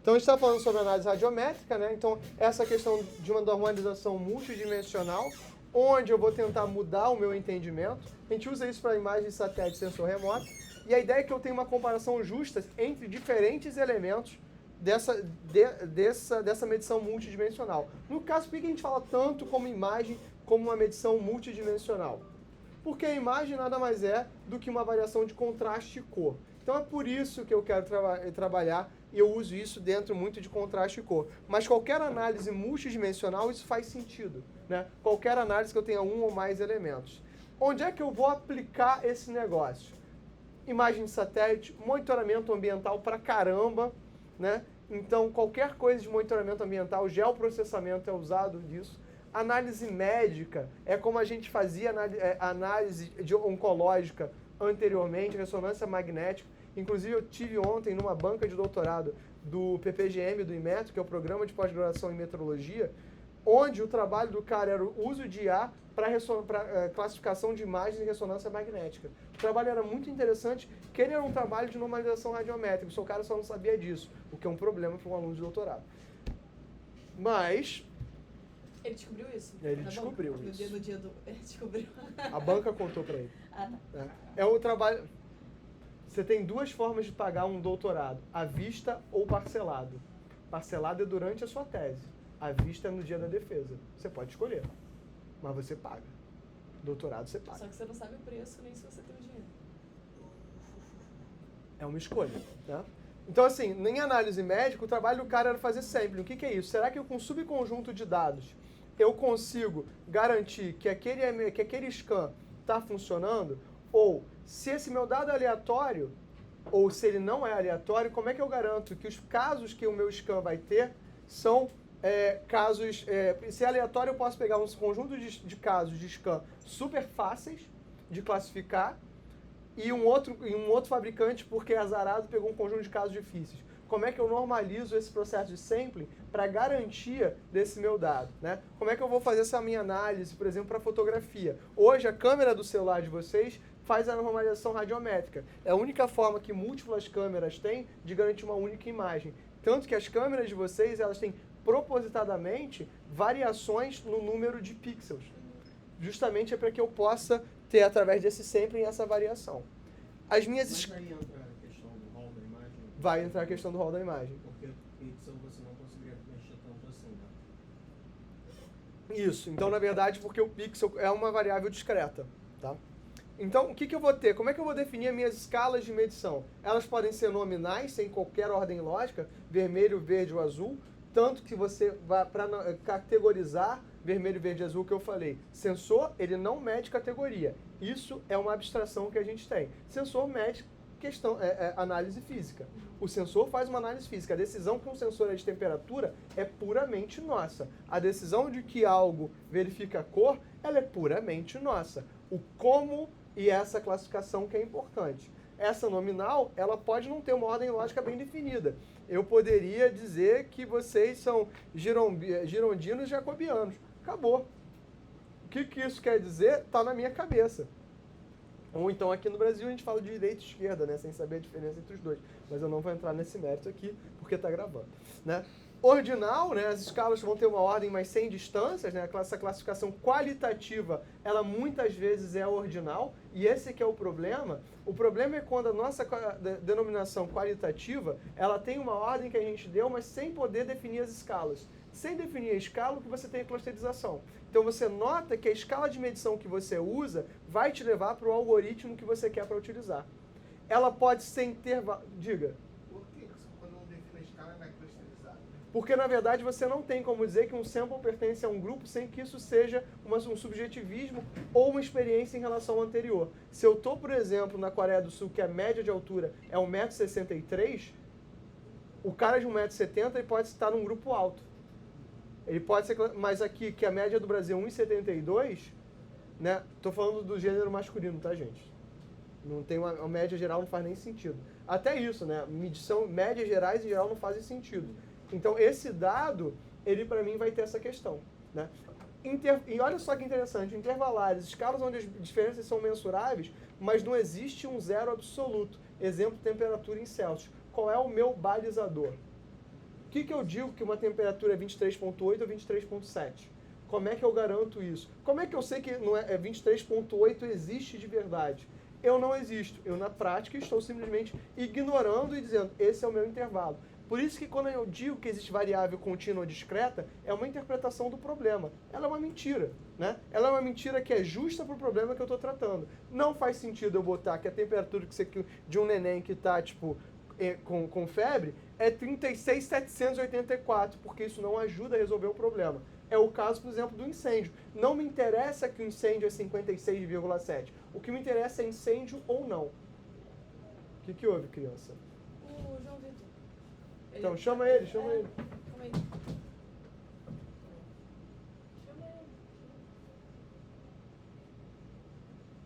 Então, a gente está falando sobre análise radiométrica, né? Então, essa questão de uma normalização multidimensional, onde eu vou tentar mudar o meu entendimento. A gente usa isso para imagem de satélite e sensor remoto. E a ideia é que eu tenha uma comparação justa entre diferentes elementos dessa medição multidimensional. No caso, por que a gente fala tanto como imagem como uma medição multidimensional? Porque a imagem nada mais é do que uma variação de contraste e cor. Então é por isso que eu quero trabalhar e eu uso isso dentro muito de contraste e cor. Mas qualquer análise multidimensional, isso faz sentido, né? Qualquer análise que eu tenha um ou mais elementos. Onde é que eu vou aplicar esse negócio? Imagem de satélite, monitoramento ambiental pra caramba, né? Então qualquer coisa de monitoramento ambiental, geoprocessamento é usado disso. Análise médica é como a gente fazia análise oncológica anteriormente, ressonância magnética. Inclusive, eu tive ontem numa banca de doutorado do PPGM, do IMETRO, que é o Programa de Pós-Graduação em Metrologia, onde o trabalho do cara era o uso de IA para classificação de imagens e ressonância magnética. O trabalho era muito interessante, que ele era um trabalho de normalização radiométrica, o cara só não sabia disso, o que é um problema para um aluno de doutorado. Mas... Ele descobriu isso? Ele descobriu isso. No dia do... Ele descobriu. A banca contou para ele. Ah, tá. É o trabalho... Você tem duas formas de pagar um doutorado, à vista ou parcelado. Parcelado é durante a sua tese. À vista é no dia da defesa. Você pode escolher, mas você paga. Doutorado você paga. Só que você não sabe o preço nem se você tem o dinheiro. É uma escolha, né? Então, assim, em análise médica, o trabalho do cara era fazer sampling. O que é isso? Será que com um subconjunto de dados eu consigo garantir que aquele scan está funcionando? Ou, se esse meu dado é aleatório, ou se ele não é aleatório, como é que eu garanto que os casos que o meu scan vai ter são casos... se é aleatório, eu posso pegar um conjunto de casos de scan super fáceis de classificar, e um outro fabricante, porque é azarado, pegou um conjunto de casos difíceis. Como é que eu normalizo esse processo de sampling para garantia desse meu dado, né? Como é que eu vou fazer essa minha análise, por exemplo, para fotografia? Hoje, a câmera do celular de vocês faz a normalização radiométrica. É a única forma que múltiplas câmeras têm de garantir uma única imagem. Tanto que as câmeras de vocês, elas têm propositadamente variações no número de pixels. Justamente é para que eu possa ter, através desse sampling, essa variação. As minhas... Mas aí entra a questão do rol da imagem? Vai entrar a questão do rol da imagem. Porque pixel você não conseguiria mexer tanto assim, né? Isso. Então, na verdade, porque o pixel é uma variável discreta, tá? Então, o que eu vou ter? Como é que eu vou definir as minhas escalas de medição? Elas podem ser nominais, sem qualquer ordem lógica, vermelho, verde ou azul, tanto que você vai para categorizar vermelho, verde e azul que eu falei. Sensor, ele não mede categoria. Isso é uma abstração que a gente tem. Sensor mede análise física. O sensor faz uma análise física. A decisão que um sensor é de temperatura é puramente nossa. A decisão de que algo verifica a cor, ela é puramente nossa. O como e essa classificação que é importante. Essa nominal, ela pode não ter uma ordem lógica bem definida. Eu poderia dizer que vocês são girondinos jacobianos. Acabou. O que isso quer dizer? Está na minha cabeça. Ou então aqui no Brasil a gente fala de direita e esquerda, né? Sem saber a diferença entre os dois. Mas eu não vou entrar nesse mérito aqui, porque está gravando, né? Ordinal, né? As escalas vão ter uma ordem, mas sem distâncias, né? Essa classificação qualitativa, ela muitas vezes é ordinal, e esse que é o problema. O problema é quando a nossa denominação qualitativa, ela tem uma ordem que a gente deu, mas sem poder definir as escalas. Sem definir a escala, o que você tem é clusterização. Então você nota que a escala de medição que você usa vai te levar para o algoritmo que você quer para utilizar. Ela pode sem ter... Diga. Por que quando não define a escala vai clusterizar? Porque, na verdade, você não tem como dizer que um sample pertence a um grupo sem que isso seja um subjetivismo ou uma experiência em relação ao anterior. Se eu estou, por exemplo, na Coreia do Sul, que a média de altura é 1,63 m, o cara de 1,70 m ele pode estar num grupo alto. Ele pode ser, mas aqui, que a média do Brasil é 1,72 m, né? Tô falando do gênero masculino, tá, gente? Não tem uma média geral, não faz nem sentido. Até isso, né? Medição, médias gerais em geral não fazem sentido. Então, esse dado, ele para mim vai ter essa questão, né? E olha só que interessante, intervalares, escalas onde as diferenças são mensuráveis, mas não existe um zero absoluto. Exemplo, temperatura em Celsius. Qual é o meu balizador? que eu digo que uma temperatura é 23,8 ou 23,7? Como é que eu garanto isso? Como é que eu sei que não é 23,8 existe de verdade? Eu não existo. Eu, na prática, estou simplesmente ignorando e dizendo, esse é o meu intervalo. Por isso que quando eu digo que existe variável contínua ou discreta, é uma interpretação do problema. Ela é uma mentira, né? Ela é uma mentira que é justa para o problema que eu estou tratando. Não faz sentido eu botar que a temperatura de um neném que está, tipo, com febre é 36.784, porque isso não ajuda a resolver o problema. É o caso, por exemplo, do incêndio. Não me interessa que o incêndio é 56,7. O que me interessa é incêndio ou não. O que houve, criança? O João Vitor. Então, chama ele. Calma aí. Chama ele.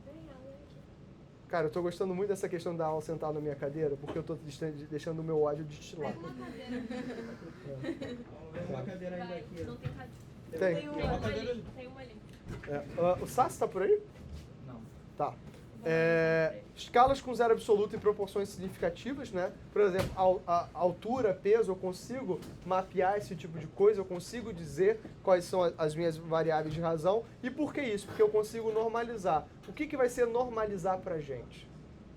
Vem, aula aqui. Cara, eu tô gostando muito dessa questão da aula sentado na minha cadeira, porque eu tô deixando o meu ódio destilar. Pega uma cadeira. Tem uma cadeira ainda Vai, aqui. não tem cadeira. Tem. Tem uma ali. Tem uma ali. O Sassi tá por aí? Não. Tá. Escalas com zero absoluto e proporções significativas, né? Por exemplo, a altura, peso, eu consigo mapear esse tipo de coisa, eu consigo dizer quais são as minhas variáveis de razão. E por que isso? Porque eu consigo normalizar. O que vai ser normalizar pra gente?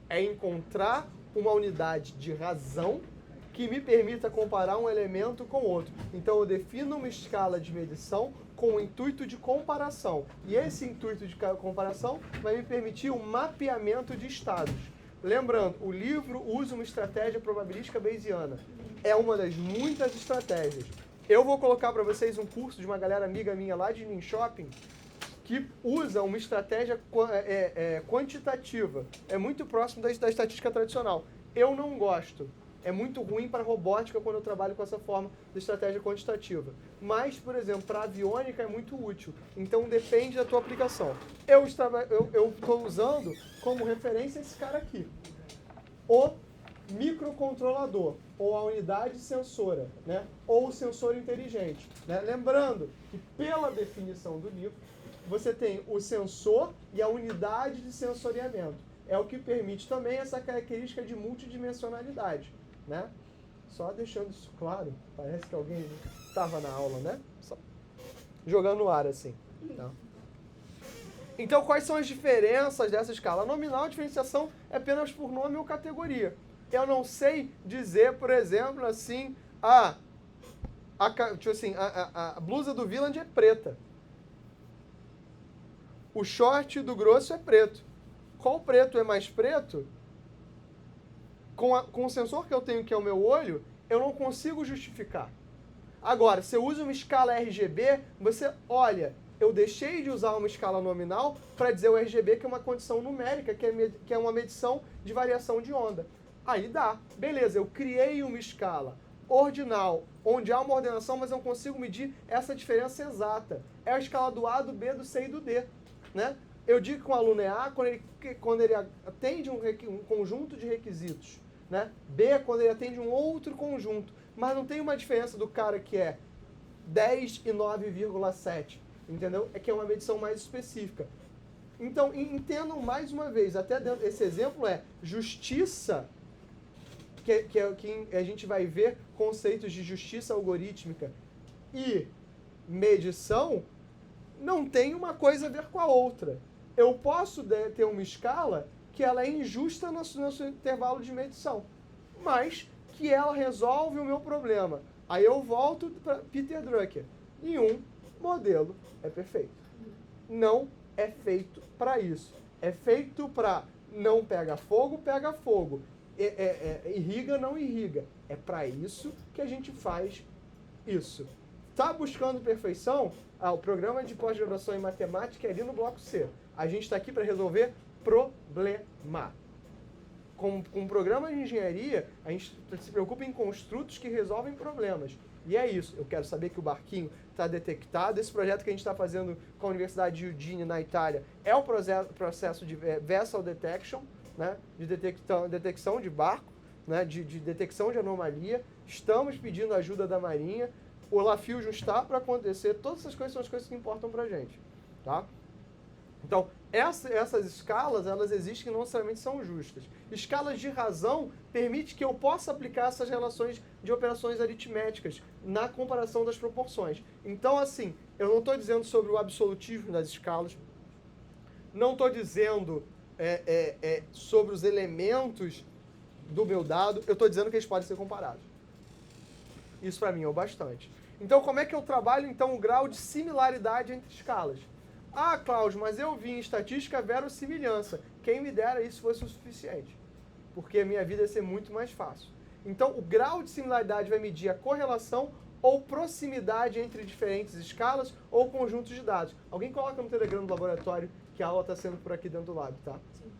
É encontrar uma unidade de razão que me permita comparar um elemento com outro. Então eu defino uma escala de medição com o intuito de comparação. E esse intuito de comparação vai me permitir um mapeamento de estados. Lembrando, o livro usa uma estratégia probabilística bayesiana. É uma das muitas estratégias. Eu vou colocar para vocês um curso de uma galera amiga minha lá de Nin Shopping que usa uma estratégia quantitativa. É muito próximo da estatística tradicional. Eu não gosto. É muito ruim para robótica quando eu trabalho com essa forma de estratégia quantitativa. Mas, por exemplo, para aviônica é muito útil. Então, depende da tua aplicação. Eu estou usando como referência esse cara aqui. O microcontrolador, ou a unidade sensora, né? Ou o sensor inteligente. Né? Lembrando que, pela definição do livro, você tem o sensor e a unidade de sensoriamento. É o que permite também essa característica de multidimensionalidade. Né? Só deixando isso claro, parece que alguém estava na aula, né? Só jogando no ar assim. Tá? Então, quais são as diferenças dessa escala? A nominal, a diferenciação é apenas por nome ou categoria. Eu não sei dizer, por exemplo, assim, a blusa do Villand é preta. O short do grosso é preto. Qual preto é mais preto? Com o sensor que eu tenho, que é o meu olho, eu não consigo justificar. Agora, se eu uso uma escala RGB, você olha, eu deixei de usar uma escala nominal para dizer o RGB que é uma condição numérica, que é uma medição de variação de onda. Aí dá. Beleza, eu criei uma escala ordinal, onde há uma ordenação, mas eu não consigo medir essa diferença exata. É a escala do A, do B, do C e do D. Né? Eu digo que um aluno é A quando ele atende um conjunto de requisitos. Né? B quando ele atende um outro conjunto. Mas não tem uma diferença do cara que é 10 e 9,7. Entendeu? É que é uma medição mais específica. Então, entendam mais uma vez, até dentro, esse exemplo é justiça, que a gente vai ver conceitos de justiça algorítmica e medição, não tem uma coisa a ver com a outra. Eu posso ter uma escala que ela é injusta no seu intervalo de medição, mas que ela resolve o meu problema. Aí eu volto para Peter Drucker. Nenhum modelo é perfeito. Não é feito para isso. É feito para não pega fogo, irriga, não irriga. É para isso que a gente faz isso. Está buscando perfeição? O programa de pós-graduação em matemática é ali no bloco C. A gente está aqui para resolver problema. Com um programa de engenharia, a gente se preocupa em construtos que resolvem problemas. E é isso. Eu quero saber que o barquinho está detectado. Esse projeto que a gente está fazendo com a Universidade de Udine, na Itália, é o processo de vessel detection, né? De detecção de barco, né? de detecção de anomalia. Estamos pedindo ajuda da Marinha. O LaFusion está para acontecer. Todas essas coisas são as coisas que importam para a gente. Tá? Então, essas escalas, elas existem e não necessariamente são justas. Escalas de razão permite que eu possa aplicar essas relações de operações aritméticas na comparação das proporções. Então, assim, eu não estou dizendo sobre o absolutismo das escalas, não estou dizendo sobre os elementos do meu dado, eu estou dizendo que eles podem ser comparados. Isso para mim é o bastante. Então, como é que eu trabalho, então, o grau de similaridade entre escalas? Ah, Cláudio, mas eu vi em estatística verossimilhança. Quem me dera isso fosse o suficiente. Porque a minha vida ia ser muito mais fácil. Então, o grau de similaridade vai medir a correlação ou proximidade entre diferentes escalas ou conjuntos de dados. Alguém coloca no Telegram do laboratório que a aula está sendo por aqui dentro do lab, tá? Sim.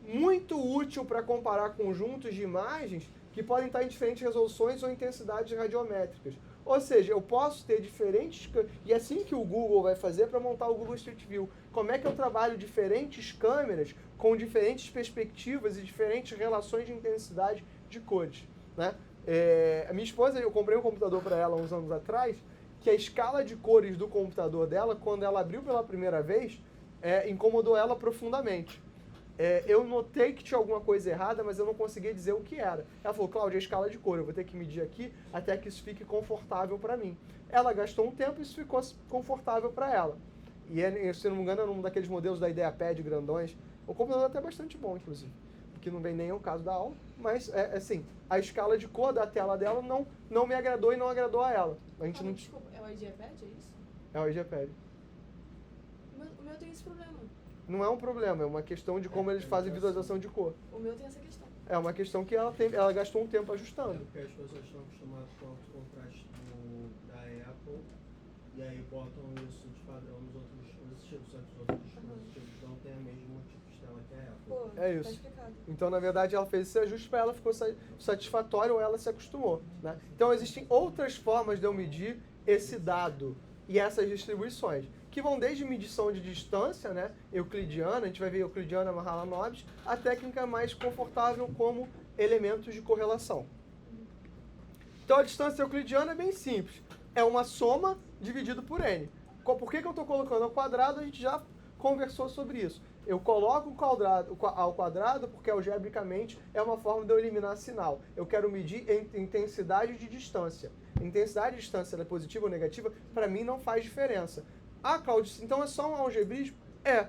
Muito útil para comparar conjuntos de imagens que podem estar em diferentes resoluções ou intensidades radiométricas. Ou seja, eu posso ter diferentes... E é assim que o Google vai fazer para montar o Google Street View. Como é que eu trabalho diferentes câmeras com diferentes perspectivas e diferentes relações de intensidade de cores, né? A minha esposa, eu comprei um computador para ela uns anos atrás, que a escala de cores do computador dela, quando ela abriu pela primeira vez, incomodou ela profundamente. Eu notei que tinha alguma coisa errada, mas eu não conseguia dizer o que era. Ela falou, Cláudia, a escala de cor, eu vou ter que medir aqui até que isso fique confortável para mim. Ela gastou um tempo e isso ficou confortável para ela. E, se não me engano, é um daqueles modelos da IdeaPad grandões. O computador é até bastante bom, inclusive, que não vem nem ao caso da aula, mas, assim, a escala de cor da tela dela não me agradou e não agradou a ela. A gente não... Desculpa, é o IdeaPad, é isso? É o IdeaPad. O meu tem esse problema. Não é um problema, é uma questão de como eles fazem visualização de cor. O meu tem essa questão. É uma questão que ela gastou um tempo ajustando. Porque as pessoas estão acostumadas com o contraste da Apple e aí botam isso de padrão nos outros dispositivos, só que os outros dispositivos não têm o mesmo tipo de tela que a Apple. Pô, É tá isso. explicado. Então, na verdade, ela fez esse ajuste para ela, ficou satisfatório ou ela se acostumou, né? Então, existem outras formas de eu medir esse dado e essas distribuições, que vão desde medição de distância, né, euclidiana, a gente vai ver euclidiana, Mahalanobis, a técnica mais confortável como elementos de correlação. Então, a distância euclidiana é bem simples. É uma soma dividido por n. Por que eu estou colocando ao quadrado? A gente já conversou sobre isso. Eu coloco ao quadrado porque, algebricamente, é uma forma de eu eliminar sinal. Eu quero medir intensidade de distância. Intensidade de distância, ela é positiva ou negativa? Para mim, não faz diferença. Ah, Cláudio, então é só um algebrismo?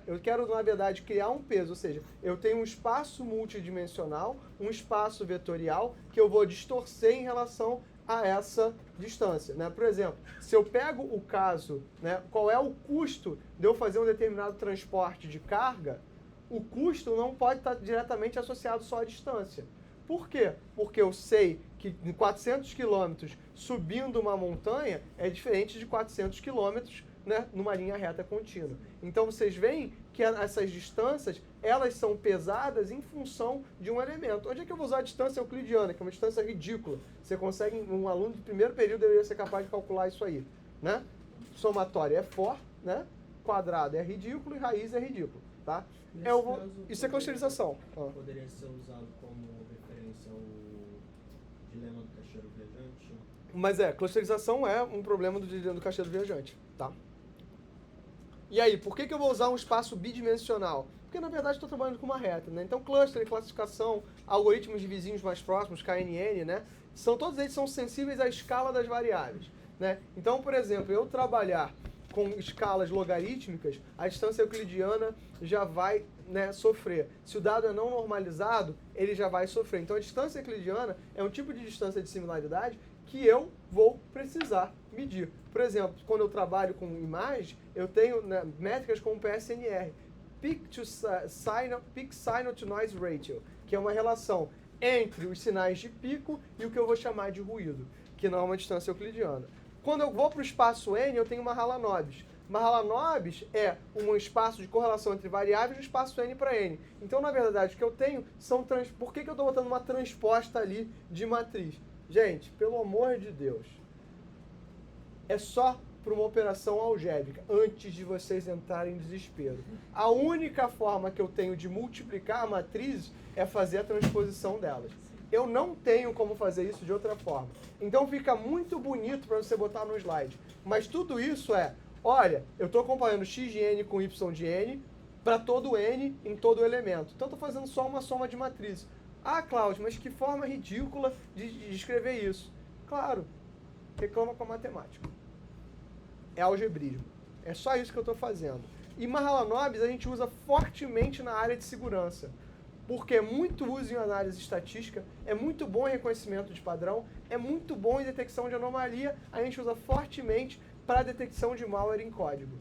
Eu quero, na verdade, criar um peso, ou seja, eu tenho um espaço multidimensional, um espaço vetorial, que eu vou distorcer em relação a essa distância, né? Por exemplo, se eu pego o caso, né, qual é o custo de eu fazer um determinado transporte de carga, o custo não pode estar diretamente associado só à distância. Por quê? Porque eu sei que em 400 quilômetros subindo uma montanha é diferente de 400 quilômetros, né, numa linha reta contínua. Então, vocês veem que essas distâncias, elas são pesadas em função de um elemento. Onde é que eu vou usar a distância euclidiana, que é uma distância ridícula? Você consegue, um aluno de primeiro período deveria ser capaz de calcular isso aí, né? Somatório é for, né? Quadrado é ridículo e raiz é ridículo, tá? Isso é clusterização. Poderia ser usado como referência ao dilema do caixeiro viajante? Mas clusterização é um problema do dilema do caixeiro viajante, tá? E aí, por que eu vou usar um espaço bidimensional? Porque, na verdade, estou trabalhando com uma reta, né? Então, cluster, classificação, algoritmos de vizinhos mais próximos, KNN, né? Todos eles são sensíveis à escala das variáveis, né? Então, por exemplo, eu trabalhar com escalas logarítmicas, a distância euclidiana já vai, né, sofrer. Se o dado é não normalizado, ele já vai sofrer. Então, a distância euclidiana é um tipo de distância de similaridade que eu vou precisar medir. Por exemplo, quando eu trabalho com imagem, eu tenho, né, métricas como PSNR, Peak Signal to Noise Ratio, que é uma relação entre os sinais de pico e o que eu vou chamar de ruído, que não é uma distância euclidiana. Quando eu vou para o espaço N, eu tenho Mahalanobis. Mahalanobis é um espaço de correlação entre variáveis no espaço N para N. Então, na verdade, o que eu tenho são... Por que eu estou botando uma transposta ali de matriz? Gente, pelo amor de Deus, é só para uma operação algébrica, antes de vocês entrarem em desespero. A única forma que eu tenho de multiplicar a matriz é fazer a transposição delas. Eu não tenho como fazer isso de outra forma. Então fica muito bonito para você botar no slide. Mas tudo isso olha, eu estou comparando x de n com y de n, para todo N em todo elemento. Então, eu estou fazendo só uma soma de matrizes. Ah, Cláudio, mas que forma ridícula de escrever isso. Claro, reclama com a matemática. É algebrismo. É só isso que eu estou fazendo. E Mahalanobis a gente usa fortemente na área de segurança. Porque é muito uso em análise estatística, é muito bom em reconhecimento de padrão, é muito bom em detecção de anomalia, a gente usa fortemente para detecção de malware em código.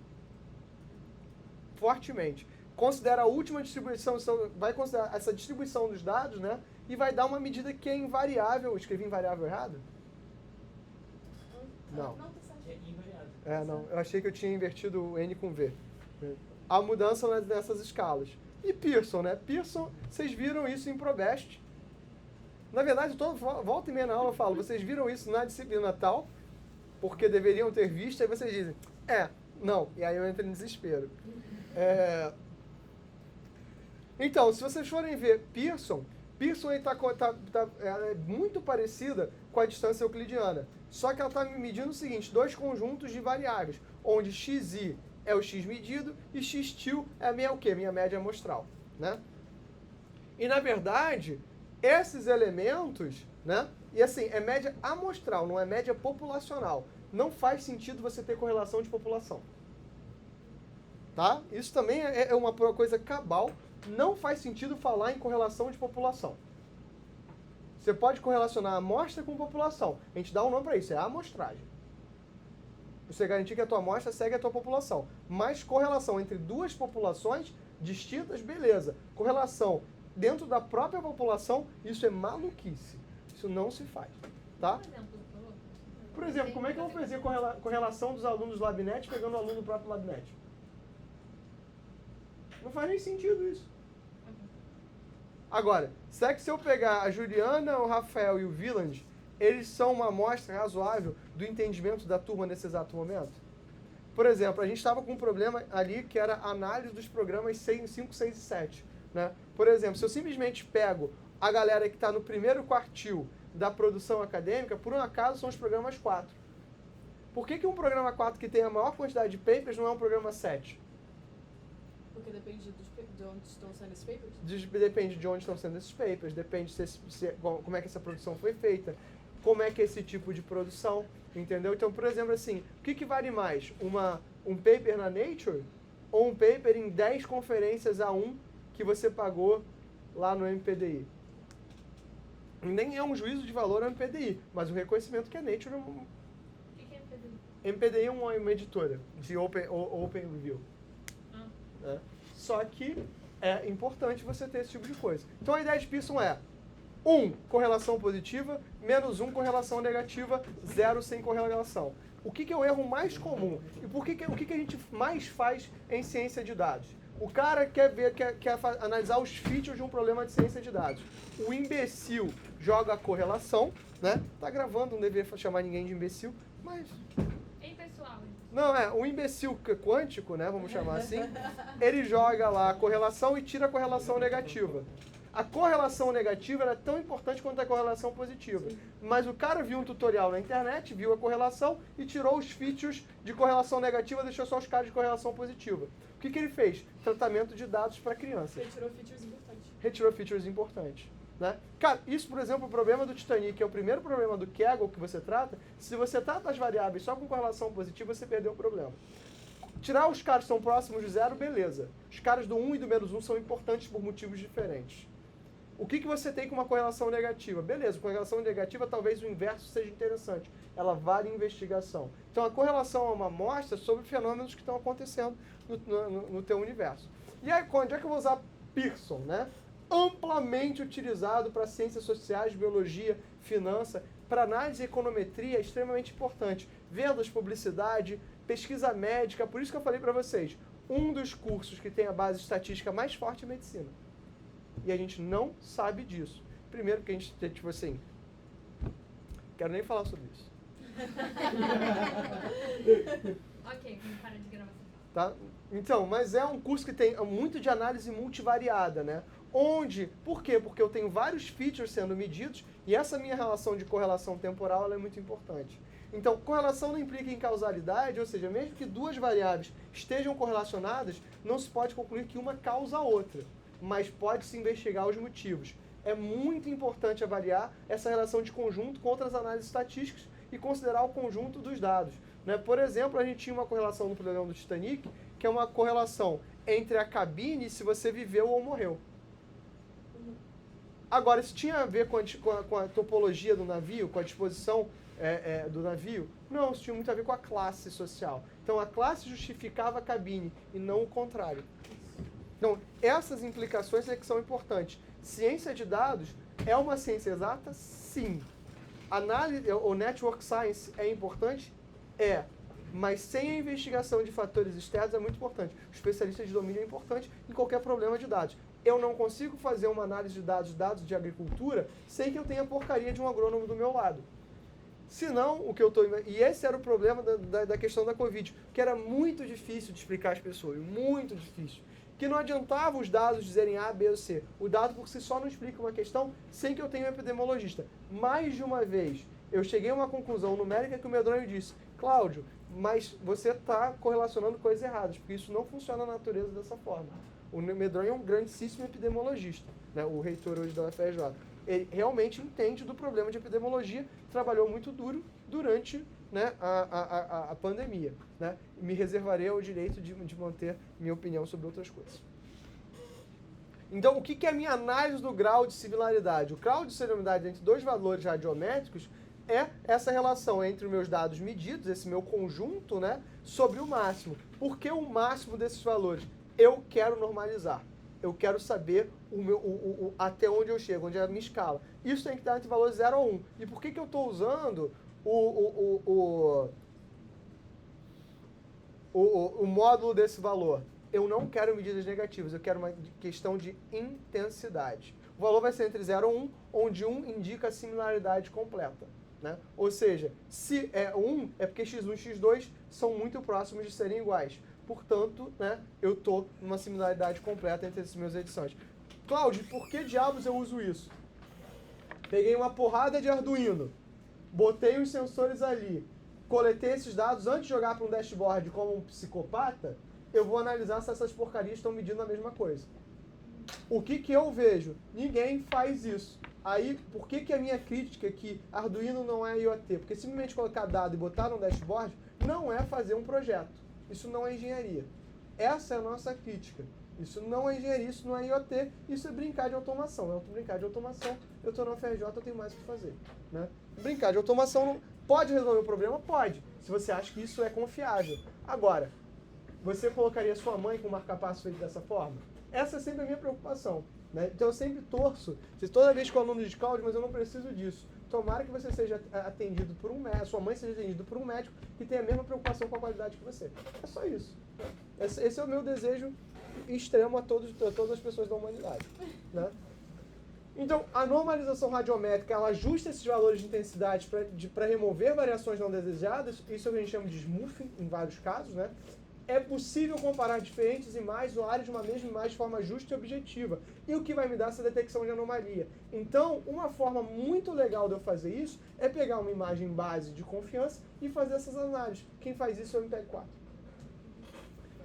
Fortemente. Considera a última distribuição, vai considerar essa distribuição dos dados, né? E vai dar uma medida que é invariável. Escrevi invariável errado? Não. Não, tá certo. É invariável. Não. Eu achei que eu tinha invertido o N com V. A mudança nessas escalas. E Pearson, né? Pearson, vocês viram isso em Probest. Na verdade, volta e meia na aula eu falo, vocês viram isso na disciplina tal, porque deveriam ter visto, aí vocês dizem, não. E aí eu entro em desespero. Então, se vocês forem ver Pearson ela é muito parecida com a distância euclidiana. Só que ela está medindo o seguinte, dois conjuntos de variáveis, onde xi é o x medido e x-til é a minha o quê? Minha média amostral, né? E, na verdade, esses elementos, né? E assim, é média amostral, não é média populacional. Não faz sentido você ter correlação de população. Tá? Isso também é uma coisa cabal. Não faz sentido falar em correlação de população. Você pode correlacionar a amostra com população. A gente dá um nome para isso, é a amostragem. Você garantir que a tua amostra segue a tua população. Mas correlação entre duas populações distintas, beleza. Correlação dentro da própria população, isso é maluquice. Isso não se faz. Tá? Por exemplo, como é que eu vou fazer correlação dos alunos do LabNet pegando o aluno do próprio LabNet? Não faz nem sentido isso. Agora, será que se eu pegar a Juliana, o Rafael e o Wieland, eles são uma amostra razoável do entendimento da turma nesse exato momento? Por exemplo, a gente estava com um problema ali que era a análise dos programas 5, 6 e 7. Né? Por exemplo, se eu simplesmente pego a galera que está no primeiro quartil da produção acadêmica, por um acaso são os programas 4. Por que um programa 4 que tem a maior quantidade de papers não é um programa 7? Porque depende de onde estão sendo esses papers? Depende de onde estão sendo esses papers, depende como é que essa produção foi feita, como é que é esse tipo de produção, entendeu? Então, por exemplo, assim, o que vale mais? Um paper na Nature ou um paper em 10 conferências A1 que você pagou lá no MPDI? Nem é um juízo de valor ao MPDI, mas o reconhecimento que a Nature... O que é MPDI? MPDI é uma editora de Open Review. Né? Só que é importante você ter esse tipo de coisa. Então a ideia de Pearson é 1, correlação positiva, menos 1, correlação negativa, 0 sem correlação. O que é o erro mais comum? E o que a gente mais faz em ciência de dados? O cara quer analisar os features de um problema de ciência de dados. O imbecil joga a correlação, né? Tá gravando, não deveria chamar ninguém de imbecil, mas... Ei, pessoal. Não, o imbecil quântico, né, vamos chamar assim, ele joga lá a correlação e tira a correlação negativa. A correlação negativa é tão importante quanto a correlação positiva. Mas o cara viu um tutorial na internet, viu a correlação e tirou os features de correlação negativa, deixou só os caras de correlação positiva. O que ele fez? Tratamento de dados para crianças. Retirou features importantes. Retirou features importantes. Né? Cara, isso, por exemplo, o problema do Titanic, que é o primeiro problema do Kaggle que você trata, se você trata as variáveis só com correlação positiva, você perdeu o problema. Tirar os caras que são próximos de 0, beleza. Os caras do 1 e do menos 1 são importantes por motivos diferentes. O que você tem com uma correlação negativa? Beleza, com correlação negativa talvez o inverso seja interessante. Ela vale investigação. Então a correlação é uma amostra sobre fenômenos que estão acontecendo no teu universo. E aí, onde é que eu vou usar Pearson, né? Amplamente utilizado para ciências sociais, biologia, finança, para análise e econometria é extremamente importante. Vendas, publicidade, pesquisa médica, por isso que eu falei para vocês, um dos cursos que tem a base estatística mais forte é medicina. E a gente não sabe disso. Primeiro porque a gente, tipo assim, quero nem falar sobre isso. Ok, vamos parar de gravação. Tá? Então, mas é um curso que tem muito de análise multivariada, né? Por quê? Porque eu tenho vários features sendo medidos e essa minha relação de correlação temporal ela é muito importante. Então, correlação não implica em causalidade, ou seja, mesmo que duas variáveis estejam correlacionadas, não se pode concluir que uma causa a outra, mas pode-se investigar os motivos. É muito importante avaliar essa relação de conjunto com outras análises estatísticas e considerar o conjunto dos dados. Né? Por exemplo, a gente tinha uma correlação no problema do Titanic, que é uma correlação entre a cabine e se você viveu ou morreu. Agora, isso tinha a ver com a topologia do navio, com a disposição do navio? Não, isso tinha muito a ver com a classe social. Então, a classe justificava a cabine e não o contrário. Então, essas implicações é que são importantes. Ciência de dados é uma ciência exata? Sim. Análise, ou network science é importante? É. Mas sem a investigação de fatores externos é muito importante. O especialista de domínio é importante em qualquer problema de dados. Eu não consigo fazer uma análise de dados de agricultura, sem que eu tenha a porcaria de um agrônomo do meu lado. Senão, o que eu estou... E esse era o problema da questão da Covid, que era muito difícil de explicar às pessoas, muito difícil. Que não adiantava os dados dizerem A, B ou C. O dado por si só não explica uma questão sem que eu tenha um epidemiologista. Mais de uma vez, eu cheguei a uma conclusão numérica que o Medronho disse: Cláudio, mas você está correlacionando coisas erradas, porque isso não funciona na natureza dessa forma. O Medronho é um grandíssimo epidemiologista, né? O reitor hoje da UFRJ. Ele realmente entende do problema de epidemiologia, trabalhou muito duro durante, né, a pandemia. Né? Me reservarei o direito de manter minha opinião sobre outras coisas. Então, o que é a minha análise do grau de similaridade? O grau de similaridade entre dois valores radiométricos é essa relação entre os meus dados medidos, esse meu conjunto, né, sobre o máximo. Por que o máximo desses valores? Eu quero normalizar. Eu quero saber até onde eu chego, onde é a minha escala. Isso tem que estar entre valores 0 a 1. E por que eu estou usando o módulo desse valor? Eu não quero medidas negativas, eu quero uma questão de intensidade. O valor vai ser entre 0 a 1, onde 1 indica a similaridade completa. Né? Ou seja, se é 1, é porque x1 e x2 são muito próximos de serem iguais. Portanto, né, eu estou numa similaridade completa entre essas minhas edições. Cláudio, por que diabos eu uso isso? Peguei uma porrada de Arduino, botei os sensores ali, coletei esses dados antes de jogar para um dashboard como um psicopata, eu vou analisar se essas porcarias estão medindo a mesma coisa. O que eu vejo? Ninguém faz isso. Aí, por que a minha crítica é que Arduino não é IoT? Porque simplesmente colocar dado e botar no dashboard não é fazer um projeto. Isso não é engenharia. Essa é a nossa crítica. Isso não é engenharia, isso não é IoT, isso é brincar de automação. Eu brincar de automação, eu estou na UFRJ, eu tenho mais o que fazer. Né? Brincar de automação não pode resolver o problema? Pode, se você acha que isso é confiável. Agora, você colocaria sua mãe com marca-passo feito dessa forma? Essa é sempre a minha preocupação. Né? Então eu sempre torço, toda vez que o aluno diz: Cláudio, mas eu não preciso disso. Tomara que você seja atendido por um médico, sua mãe seja atendida por um médico que tenha a mesma preocupação com a qualidade que você. É só isso. Né? Esse é o meu desejo extremo a todas as pessoas da humanidade. Né? Então, a normalização radiométrica, ela ajusta esses valores de intensidade para remover variações não desejadas. Isso é o que a gente chama de smoothing, em vários casos. Né? É possível comparar diferentes imagens no área de uma mesma imagem de forma justa e objetiva. E o que vai me dar essa detecção de anomalia? Então, uma forma muito legal de eu fazer isso é pegar uma imagem base de confiança e fazer essas análises. Quem faz isso é o MPEG-4.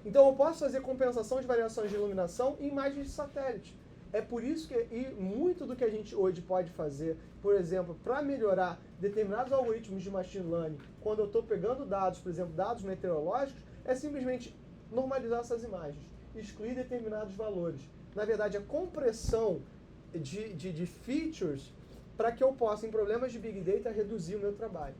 Então, eu posso fazer compensação de variações de iluminação em imagens de satélite. É por isso que muito do que a gente hoje pode fazer, por exemplo, para melhorar determinados algoritmos de machine learning, quando eu estou pegando dados, por exemplo, dados meteorológicos, é simplesmente normalizar essas imagens, excluir determinados valores. Na verdade, a compressão de features para que eu possa, em problemas de Big Data, reduzir o meu trabalho.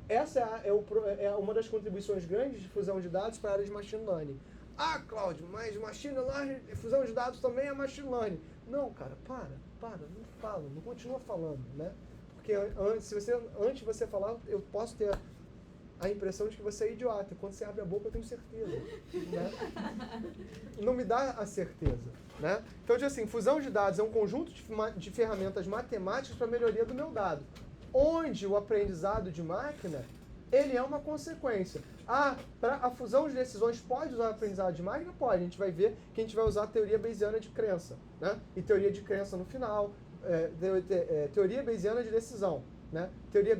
Essa é uma das contribuições grandes de fusão de dados para a área de Machine Learning. Ah, Cláudio, mas Machine Learning, fusão de dados também é Machine Learning. Não, cara, não fala, não continua falando, né? Porque antes de você falar, eu posso ter a impressão de que você é idiota. Quando você abre a boca, eu tenho certeza. Né? Não me dá a certeza. Né? Então, assim, fusão de dados é um conjunto de ferramentas matemáticas para a melhoria do meu dado. Onde o aprendizado de máquina ele é uma consequência. Para a fusão de decisões pode usar aprendizado de máquina? Pode. A gente vai ver que a gente vai usar a teoria bayesiana de crença, né? E teoria de crença no final, teoria bayesiana de decisão, né? Teoria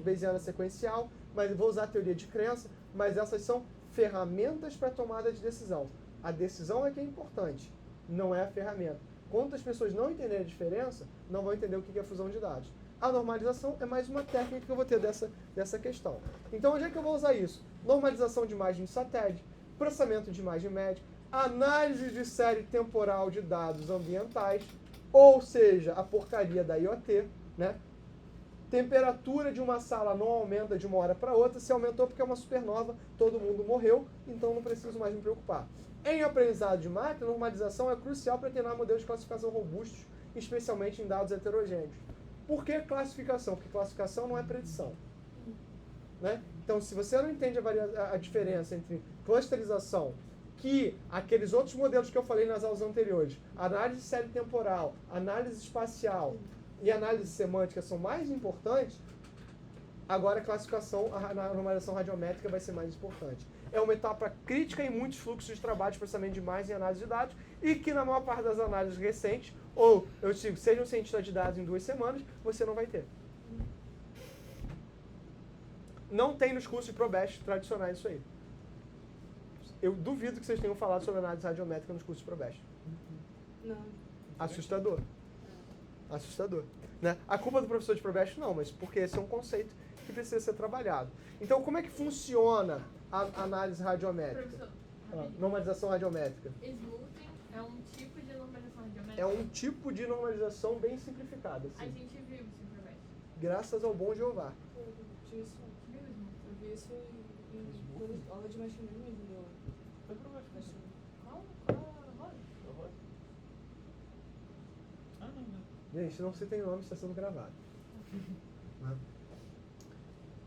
bayesiana sequencial, mas eu vou usar a teoria de crença, mas essas são ferramentas para tomada de decisão. A decisão é que é importante, não é a ferramenta. Quando as pessoas não entenderem a diferença, não vão entender o que é fusão de dados. A normalização é mais uma técnica que eu vou ter dessa questão. Então, onde é que eu vou usar isso? Normalização de imagem de satélite, processamento de imagem médica, análise de série temporal de dados ambientais, ou seja, a porcaria da IoT, né? Temperatura de uma sala não aumenta de uma hora para outra, se aumentou porque é uma supernova, todo mundo morreu, então não preciso mais me preocupar. Em aprendizado de máquina, a normalização é crucial para treinar modelos de classificação robustos, especialmente em dados heterogêneos. Por que classificação? Porque classificação não é predição. Né? Então, se você não entende a diferença entre clusterização, que aqueles outros modelos que eu falei nas aulas anteriores, análise de série temporal, análise espacial e análise semântica são mais importantes, agora a classificação, a normalização radiométrica vai ser mais importante. É uma etapa crítica em muitos fluxos de trabalho de processamento de imagens e análise de dados, e que na maior parte das análises recentes, ou eu digo, seja um cientista de dados em 2 semanas, você não vai ter. Não tem nos cursos de ProBest tradicionais isso aí. Eu duvido que vocês tenham falado sobre análise radiométrica nos cursos de ProBest. Não. Assustador. Assustador. Né? A culpa do professor de ProBest não, mas porque esse é um conceito que precisa ser trabalhado. Então, como é que funciona a análise radiométrica? Professor, Normalização radiométrica. Smoothing é um tipo de normalização radiométrica? É um tipo de normalização bem simplificada. A Assim. gente viu isso em ProBest. Graças ao bom Jeová. Eu vi isso, Viu o Smoothing? eu vi isso em aula de machine learning meu. Foi pro baixo. Qual roda? Ah, não, não. Gente, não se tem nome, está sendo gravado. Né?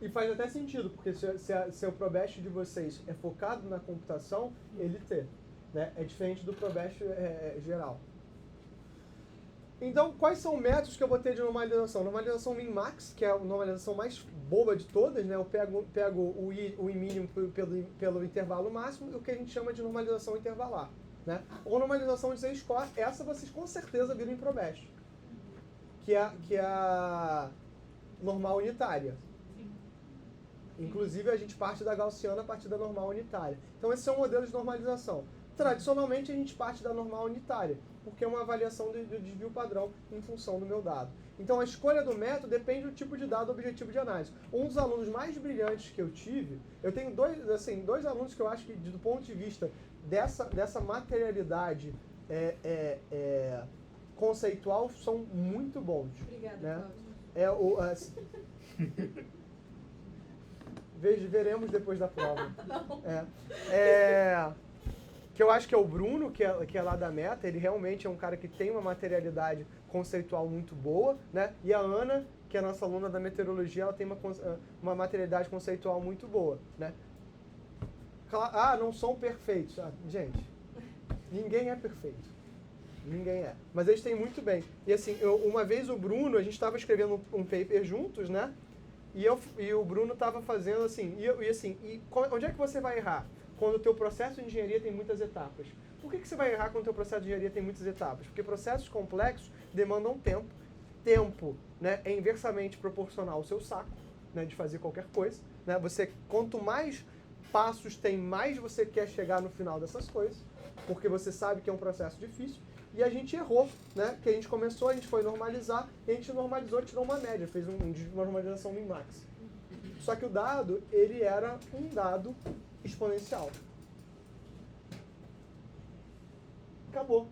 E faz até sentido, porque se o ProBest de vocês é focado na computação, Elite, né? É diferente do ProBest geral. Então, quais são métodos que eu vou ter de normalização? Normalização min-max, que é a normalização mais boba de todas, né? Eu pego o I mínimo pelo intervalo máximo, e o que a gente chama de normalização intervalar, né? Ou normalização de Z-score, essa vocês com certeza viram em ProBest, que é a normal unitária. Sim. Inclusive, a gente parte da gaussiana a partir da normal unitária. Então, esse é um modelo de normalização. Tradicionalmente, a gente parte da normal unitária, porque é uma avaliação do desvio padrão em função do meu dado. Então, a escolha do método depende do tipo de dado objetivo de análise. Um dos alunos mais brilhantes que eu tive, eu tenho dois alunos que eu acho que, do ponto de vista dessa materialidade conceitual, são muito bons. Obrigada, Né? Cláudio. Veremos depois da prova. Não. Que eu acho que é o Bruno, que é lá da Meta, ele realmente é um cara que tem uma materialidade conceitual muito boa, né? E a Ana, que é a nossa aluna da meteorologia, ela tem uma materialidade conceitual muito boa, né? Não são perfeitos. Gente, ninguém é perfeito. Ninguém é. Mas eles têm muito bem. E assim, uma vez o Bruno, a gente estava escrevendo um paper juntos, né? E o Bruno estava fazendo assim, onde é que você vai errar? Quando o teu processo de engenharia tem muitas etapas. Por que você vai errar quando o teu processo de engenharia tem muitas etapas? Porque processos complexos demandam tempo. Tempo, né, é inversamente proporcional ao seu saco, né, de fazer qualquer coisa. Né? Quanto mais passos tem, mais você quer chegar no final dessas coisas, porque você sabe que é um processo difícil. E a gente errou, né? Que a gente foi normalizar, e a gente normalizou e tirou uma média, fez uma normalização min-max. Só que o dado, ele era um dado exponencial. Acabou.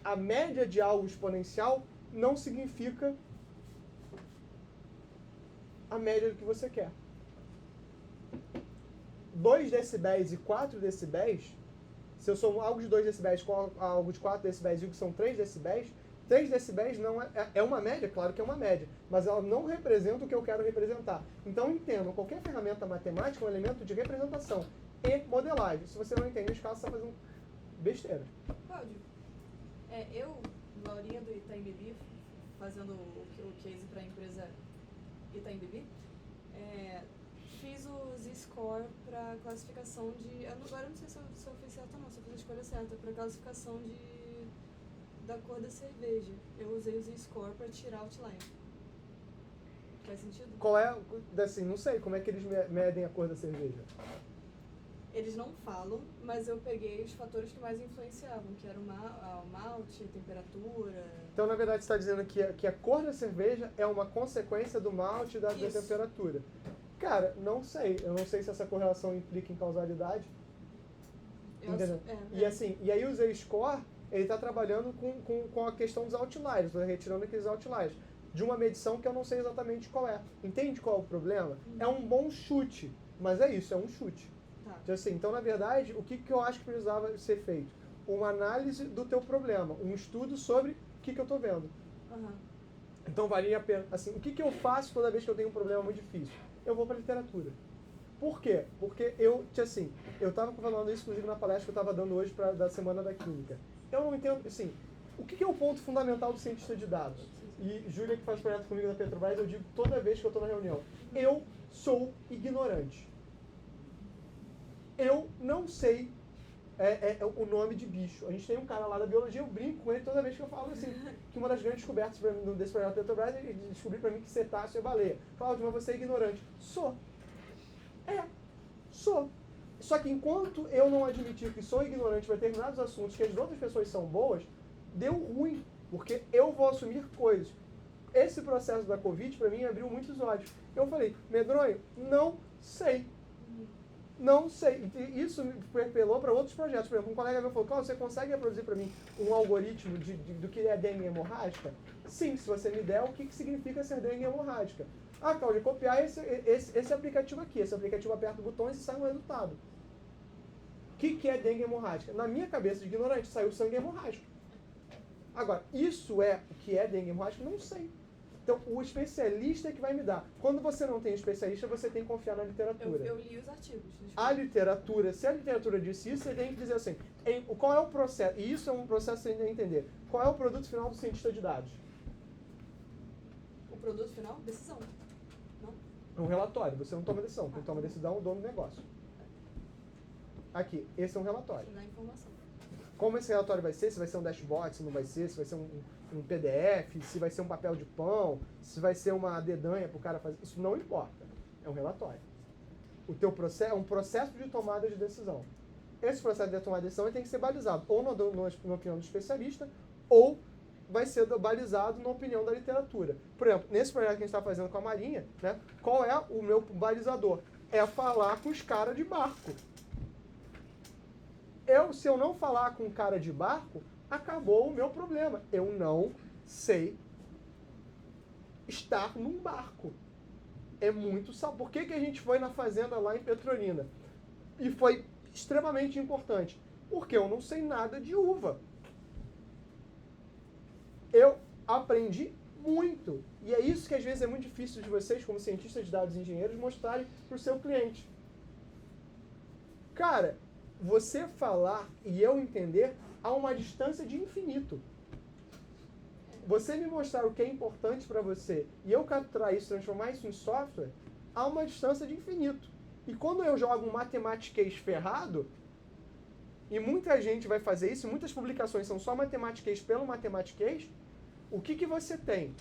A média de algo exponencial não significa a média do que você quer. 2 decibéis e 4 decibéis, se eu somo algo de 2 decibéis com algo de 4 decibéis e o que são 3 decibéis, 3 decibéis não é uma média, claro que é uma média, mas ela não representa o que eu quero representar. Então entendam, qualquer ferramenta matemática é um elemento de representação e modelagem. Se você não entende a escala, você está fazendo besteira. Cláudio, eu, Laurinha do Itaim Bibi, fazendo o case para a empresa Itaim Bibi, Fiz o Z-Score para classificação de... Agora eu não sei se eu fiz certo ou não, se eu fiz a escolha certa. Para classificação da cor da cerveja. Eu usei o Z-Score para tirar o outline. Faz sentido? Qual é, assim, não sei, como é que eles medem a cor da cerveja? Eles não falam, mas eu peguei os fatores que mais influenciavam, que era o malte, a temperatura... Então, na verdade, você está dizendo que a cor da cerveja é uma consequência do malte e da Isso. temperatura. Cara, não sei. Eu não sei se essa correlação implica em causalidade. Entendeu? E assim, e aí o Z-Score, ele está trabalhando com a questão dos outliers, retirando aqueles outliers, de uma medição que eu não sei exatamente qual é. Entende qual é o problema? É um bom chute, mas é isso, é um chute. Tá. Então, assim, então, na verdade, o que eu acho que precisava ser feito? Uma análise do teu problema, um estudo sobre o que eu estou vendo. Aham. Então, valia a pena. Assim, o que eu faço toda vez que eu tenho um problema muito difícil? Eu vou para literatura. Por quê? Porque eu estava falando isso, inclusive, na palestra que eu estava dando hoje da Semana da Química. Eu não entendo, assim, o que é o ponto fundamental do cientista de dados? E Júlia, que faz projeto comigo da Petrobras, eu digo toda vez que eu estou na reunião, eu sou ignorante. Eu não sei o nome de bicho. A gente tem um cara lá da biologia, eu brinco com ele toda vez que eu falo assim, que uma das grandes descobertas desse projeto da Petrobras é descobrir para mim que cetáceo é baleia. Cláudio, mas você é ignorante. Sou. Sou. Só que enquanto eu não admitir que sou ignorante para determinados assuntos que as outras pessoas são boas, deu ruim, porque eu vou assumir coisas. Esse processo da Covid, para mim, abriu muitos olhos. Eu falei, medronho, não sei. Não sei. E isso me perpelou para outros projetos. Por exemplo, um colega meu falou, Cláudio, você consegue reproduzir para mim um algoritmo do que é dengue hemorrágica? Sim, se você me der o que significa ser dengue hemorrágica. Ah, Cláudio, copiar esse aplicativo aqui. Esse aplicativo aperta botões e sai um resultado. O que é dengue hemorrágica? Na minha cabeça de ignorante, saiu sangue hemorrágico. Agora, isso é o que é dengue hemorrágico? Não sei. Então, o especialista é que vai me dar. Quando você não tem especialista, você tem que confiar na literatura. Eu li os artigos. A literatura, se a literatura disse isso, você tem que dizer assim, qual é o processo, e isso é um processo que você tem que entender, qual é o produto final do cientista de dados? O produto final? Decisão. Não? Um relatório, você não toma decisão, quem toma decisão é o dono do negócio. Aqui, esse é um relatório. Dá informação. Como esse relatório vai ser, se vai ser um dashboard, se não vai ser, se vai ser um PDF, se vai ser um papel de pão, se vai ser uma dedanha para o cara fazer, isso não importa, é um relatório. O teu processo é um processo de tomada de decisão. Esse processo de tomada de decisão ele tem que ser balizado ou na opinião do especialista ou vai ser balizado na opinião da literatura. Por exemplo, nesse projeto que a gente está fazendo com a Marinha, né, qual é o meu balizador? É falar com os caras de barco. Se eu não falar com um cara de barco, acabou o meu problema. Eu não sei estar num barco. É muito sábio. Por que a gente foi na fazenda lá em Petrolina? E foi extremamente importante. Porque eu não sei nada de uva. Eu aprendi muito. E é isso que às vezes é muito difícil de vocês, como cientistas de dados e engenheiros, mostrarem para o seu cliente. Cara, você falar e eu entender há uma distância de infinito. Você me mostrar o que é importante para você e eu capturar isso, transformar isso em software, há uma distância de infinito. E quando eu jogo um matematiquês ferrado, e muita gente vai fazer isso, muitas publicações são só matematiquês pelo matematiquês, o que você tem?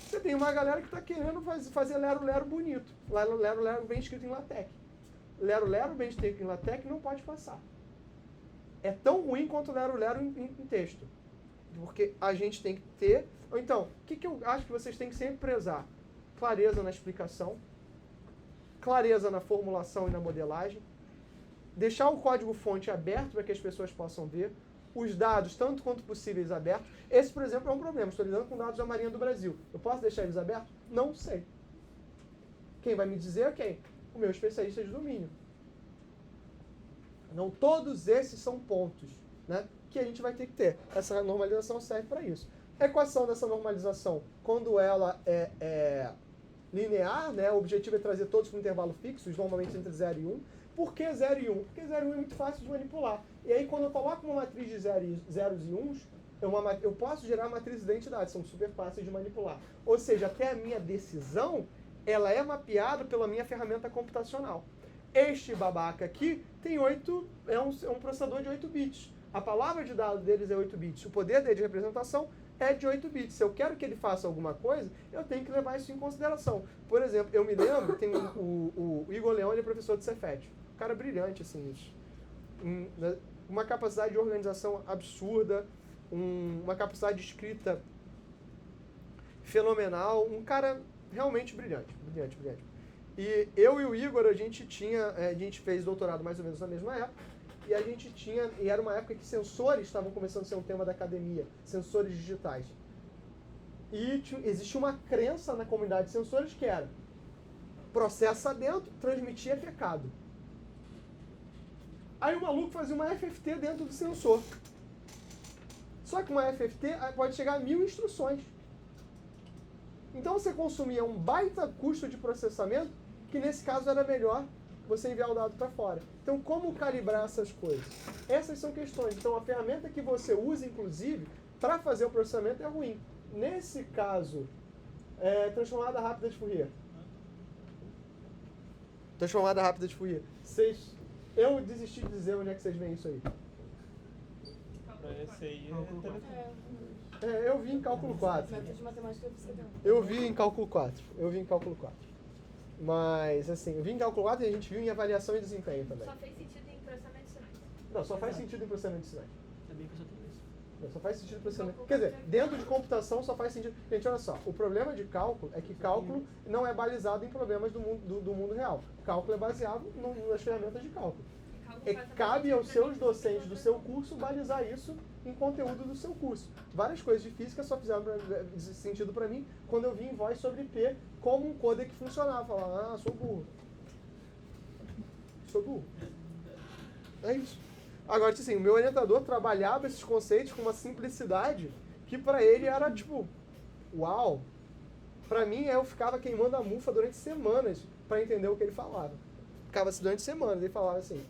Você tem uma galera que está querendo fazer lero-lero bonito. Lero-lero bem escrito em LaTeX. Lero-lero bem escrito em LaTeX não pode passar. É tão ruim quanto lero-lero em texto. Porque a gente tem que ter... Então, o que eu acho que vocês têm que sempre prezar? Clareza na explicação, clareza na formulação e na modelagem, deixar o código-fonte aberto para que as pessoas possam ver, os dados, tanto quanto possíveis, abertos. Esse, por exemplo, é um problema. Estou lidando com dados da Marinha do Brasil. Eu posso deixar eles abertos? Não sei. Quem vai me dizer é quem? O meu especialista de domínio. Então, todos esses são pontos, né, que a gente vai ter que ter. Essa normalização serve para isso. A equação dessa normalização, quando ela é linear, né, o objetivo é trazer todos para um intervalo fixo, normalmente entre 0 e 1. Por que 0 e 1? Porque 0 e 1 é muito fácil de manipular. E aí, quando eu coloco uma matriz de zeros e uns, eu posso gerar matriz de identidade, são super fáceis de manipular. Ou seja, até a minha decisão ela é mapeada pela minha ferramenta computacional. Este babaca aqui tem 8, é um processador de 8 bits. A palavra de dado deles é 8 bits. O poder dele de representação é de 8 bits. Se eu quero que ele faça alguma coisa, eu tenho que levar isso em consideração. Por exemplo, eu me lembro, tem o Igor Leão, ele é professor de Cefet. Um cara brilhante, assim, isso. Uma capacidade de organização absurda, uma capacidade de escrita fenomenal, um cara realmente brilhante. E eu e o Igor, a gente fez doutorado mais ou menos na mesma época, e era uma época que sensores estavam começando a ser um tema da academia, sensores digitais. E existia uma crença na comunidade de sensores que era processa dentro, transmitir é pecado. Aí o maluco fazia uma FFT dentro do sensor. Só que uma FFT pode chegar a 1000 instruções. Então você consumia um baita custo de processamento, que nesse caso era melhor você enviar o dado para fora. Então, como calibrar essas coisas? Essas são questões. Então, a ferramenta que você usa, inclusive, para fazer o processamento é ruim. Nesse caso, transformada rápida de Fourier. Transformada rápida de Fourier. Eu desisti de dizer onde é que vocês veem isso aí. Esse aí Eu vi em cálculo 4. Método de matemática você deu. Eu vi em cálculo 4. Mas, assim, eu vi em cálculo 4 e a gente viu em avaliação e desempenho também. Só fez sentido em processamento de sinais. Não, só faz sentido em processamento de sinais. Sabia que eu só tenho isso. Não, só faz sentido em processamento. Quer dizer, dentro de computação só faz sentido. Gente, olha só, o problema de cálculo é que cálculo não é balizado em problemas do mundo real. Cálculo é baseado nas ferramentas de cálculo. Cabe aos seus docentes do seu curso balizar isso em conteúdo do seu curso. Várias coisas de física só fizeram sentido para mim quando eu vi em voz sobre IP como um codec que funcionava. Falar, sou burro. É isso. Agora, assim, o meu orientador trabalhava esses conceitos com uma simplicidade que para ele era tipo, uau. Para mim, eu ficava queimando a mufa durante semanas para entender o que ele falava. Ficava assim durante semanas, ele falava assim,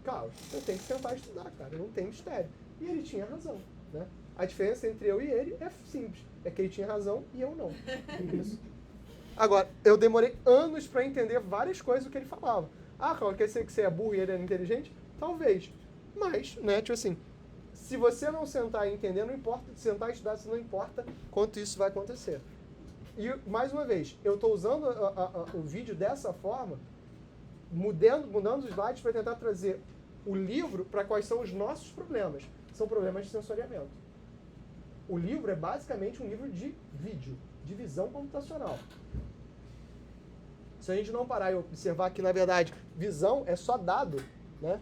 Carlos, eu tenho que sentar e estudar, cara, não tem mistério. E ele tinha razão, né? A diferença entre eu e ele é simples, é que ele tinha razão e eu não. Isso. Agora, eu demorei anos para entender várias coisas do que ele falava. Carlos, quer dizer que você é burro e ele é inteligente? Talvez. Mas, né, tipo assim, se você não sentar e entender, não importa, sentar e estudar, não importa quanto isso vai acontecer. E, mais uma vez, eu estou usando o vídeo dessa forma, mudando os slides para tentar trazer o livro para quais são os nossos problemas. São problemas de sensoriamento. O livro é basicamente um livro de vídeo, de visão computacional. Se a gente não parar e observar que, na verdade, visão é só dado, né?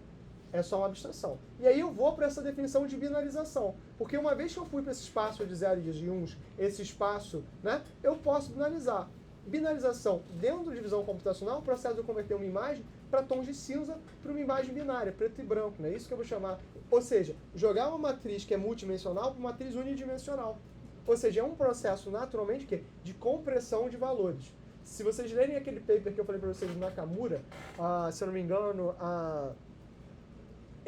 É só uma abstração. E aí eu vou para essa definição de binarização. Porque uma vez que eu fui para esse espaço de zeros e de uns, esse espaço, né? Eu posso binarizar. Binarização dentro de visão computacional, o processo de eu converter uma imagem para tons de cinza para uma imagem binária, preto e branco, né? Isso que eu vou chamar. Ou seja, jogar uma matriz que é multidimensional para uma matriz unidimensional. Ou seja, é um processo naturalmente de compressão de valores. Se vocês lerem aquele paper que eu falei para vocês do Nakamura, se eu não me engano, A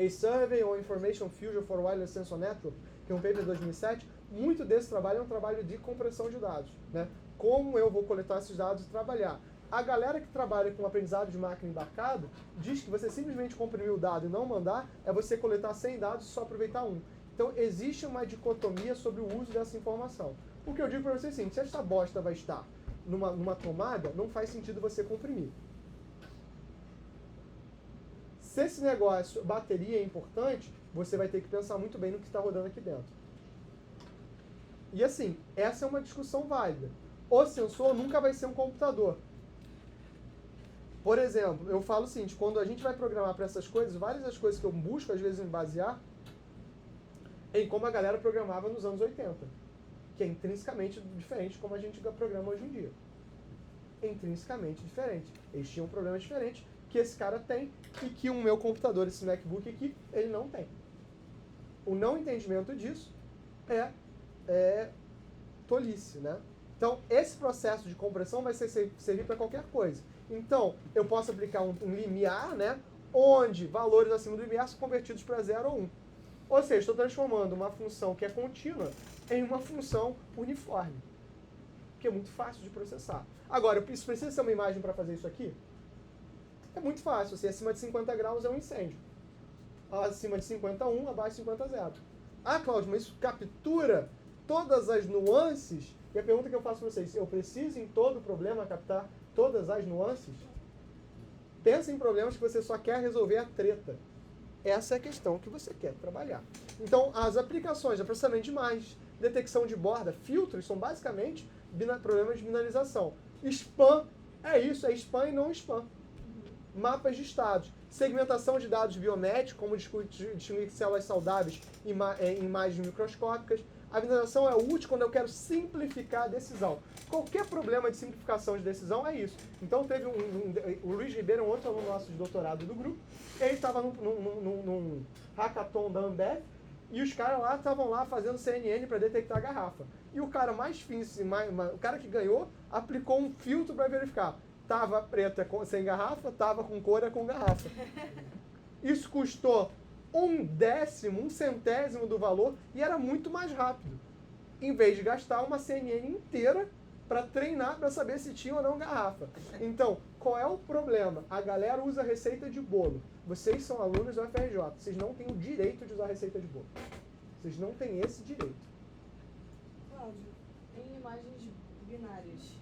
Survey on Information Fusion for Wireless Sensor Network, que é um paper de 2007, muito desse trabalho é um trabalho de compressão de dados, né? Como eu vou coletar esses dados e trabalhar. A galera que trabalha com aprendizado de máquina embarcado diz que você simplesmente comprimir o dado e não mandar é você coletar 100 dados e só aproveitar um. Então existe uma dicotomia sobre o uso dessa informação. O que eu digo para vocês é assim, se essa bosta vai estar numa tomada, não faz sentido você comprimir. Se esse negócio, bateria é importante, você vai ter que pensar muito bem no que está rodando aqui dentro. E assim, essa é uma discussão válida. O sensor nunca vai ser um computador. Por exemplo, eu falo o seguinte, quando a gente vai programar para essas coisas, várias das coisas que eu busco às vezes me basear em como a galera programava nos anos 80, que é intrinsecamente diferente de como a gente programa hoje em dia. Intrinsecamente diferente. Eles tinham um problema diferente que esse cara tem e que o meu computador, esse MacBook aqui, ele não tem. O não entendimento disso é tolice, né? Então, esse processo de compressão vai servir para qualquer coisa. Então, eu posso aplicar um limiar, né? Onde valores acima do limiar são convertidos para 0 ou 1. Ou seja, estou transformando uma função que é contínua em uma função uniforme. porque é muito fácil de processar. Agora, isso precisa ser uma imagem para fazer isso aqui? É muito fácil. Assim, acima de 50 graus é um incêndio. Acima de 51, abaixo de 50, zero. Ah, Cláudio, mas isso captura todas as nuances? E a pergunta que eu faço para vocês, eu preciso em todo problema captar todas as nuances? Pensa em problemas que você só quer resolver a treta. Essa é a questão que você quer trabalhar. Então, as aplicações de processamento de imagens, detecção de borda, filtros, são basicamente problemas de binarização. Spam é isso, é spam e não spam. Mapas de estados, segmentação de dados biométricos, como distinguir células saudáveis em imagens microscópicas. A binarização é útil quando eu quero simplificar a decisão. Qualquer problema de simplificação de decisão é isso. Então teve o Luiz Ribeiro, um outro aluno nosso de doutorado do grupo, ele estava num hackathon da Ambev, e os caras lá estavam lá fazendo CNN para detectar a garrafa. E o cara mais fino, o cara que ganhou, aplicou um filtro para verificar. Tava preta sem garrafa, tava com cor com garrafa. Isso custou 1/10, 1/100 do valor e era muito mais rápido. Em vez de gastar uma CNN inteira para treinar para saber se tinha ou não garrafa. Então, qual é o problema? A galera usa receita de bolo. Vocês são alunos do UFRJ, vocês não têm o direito de usar receita de bolo. Vocês não têm esse direito. Cláudio, em imagens binárias,